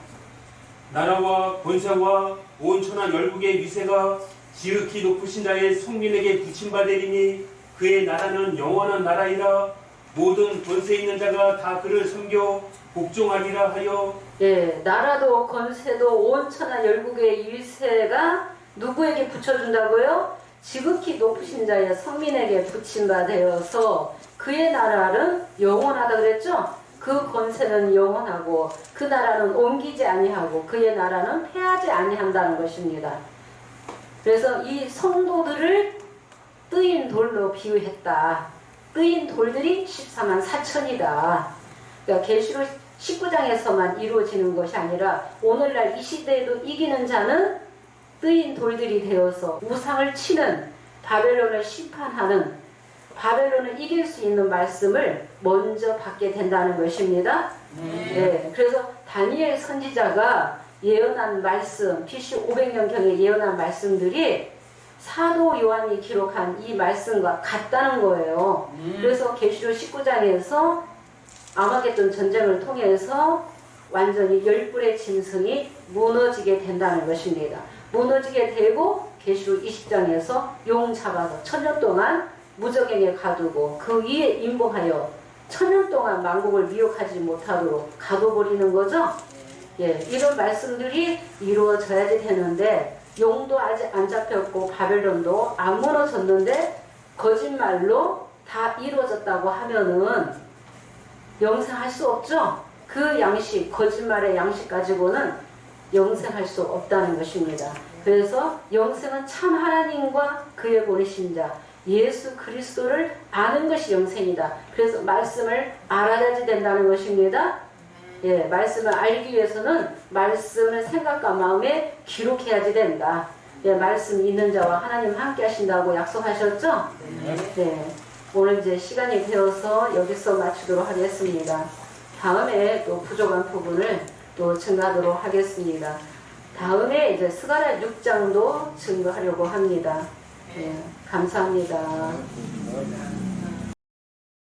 나라와 권세와 온 천하 열국의 위세가 지극히 높으신 자의 성민에게 붙임받으리니 그의 나라는 영원한 나라이라. 모든 권세 있는 자가 다 그를 섬겨 복종하리라 하여. 예, 나라도 권세도 온 천하 열국의 위세가 누구에게 붙여준다고요? 지극히 높으신 자의 성민에게 붙임바 되어서 그의 나라는 영원하다 그랬죠? 그 권세는 영원하고 그 나라는 옮기지 아니하고 그의 나라는 패하지 아니한다는 것입니다. 그래서 이 성도들을 뜨인 돌로 비유했다. 뜨인 돌들이 14만 4천이다. 그러니까 계시록 19장에서만 이루어지는 것이 아니라 오늘날 이 시대에도 이기는 자는 뜨인 돌들이 되어서 우상을 치는 바벨론을 심판하는 바벨론을 이길 수 있는 말씀을 먼저 받게 된다는 것입니다. 네, 그래서 다니엘 선지자가 예언한 말씀, BC 500년경에 예언한 말씀들이 사도 요한이 기록한 이 말씀과 같다는 거예요. 그래서 계시록 19장에서 아마겟돈 전쟁을 통해서 완전히 열불의 짐승이 무너지게 된다는 것입니다. 무너지게 되고 계시록 20장에서 용 잡아서 1000년 동안 무적행에 가두고 그 위에 임봉하여 1000년 동안 만국을 미혹하지 못하도록 가둬버리는 거죠. 예, 이런 말씀들이 이루어져야지 되는데 용도 아직 안 잡혔고 바벨론도 안 무너졌는데 거짓말로 다 이루어졌다고 하면은 영생할 수 없죠. 그 양식, 거짓말의 양식 가지고는 영생할 수 없다는 것입니다. 그래서 영생은 참 하나님과 그의 보내신 자 예수 그리스도를 아는 것이 영생이다. 그래서 말씀을 알아야지 된다는 것입니다. 예, 말씀을 알기 위해서는 말씀을 생각과 마음에 기록해야지 된다. 예, 말씀 있는 자와 하나님 함께 하신다고 약속하셨죠? 네. 오늘 이제 시간이 되어서 여기서 마치도록 하겠습니다. 다음에 또 부족한 부분을 또 증거하도록 하겠습니다. 다음에 이제 스가랴 6장도 증거하려고 합니다. 예, 감사합니다.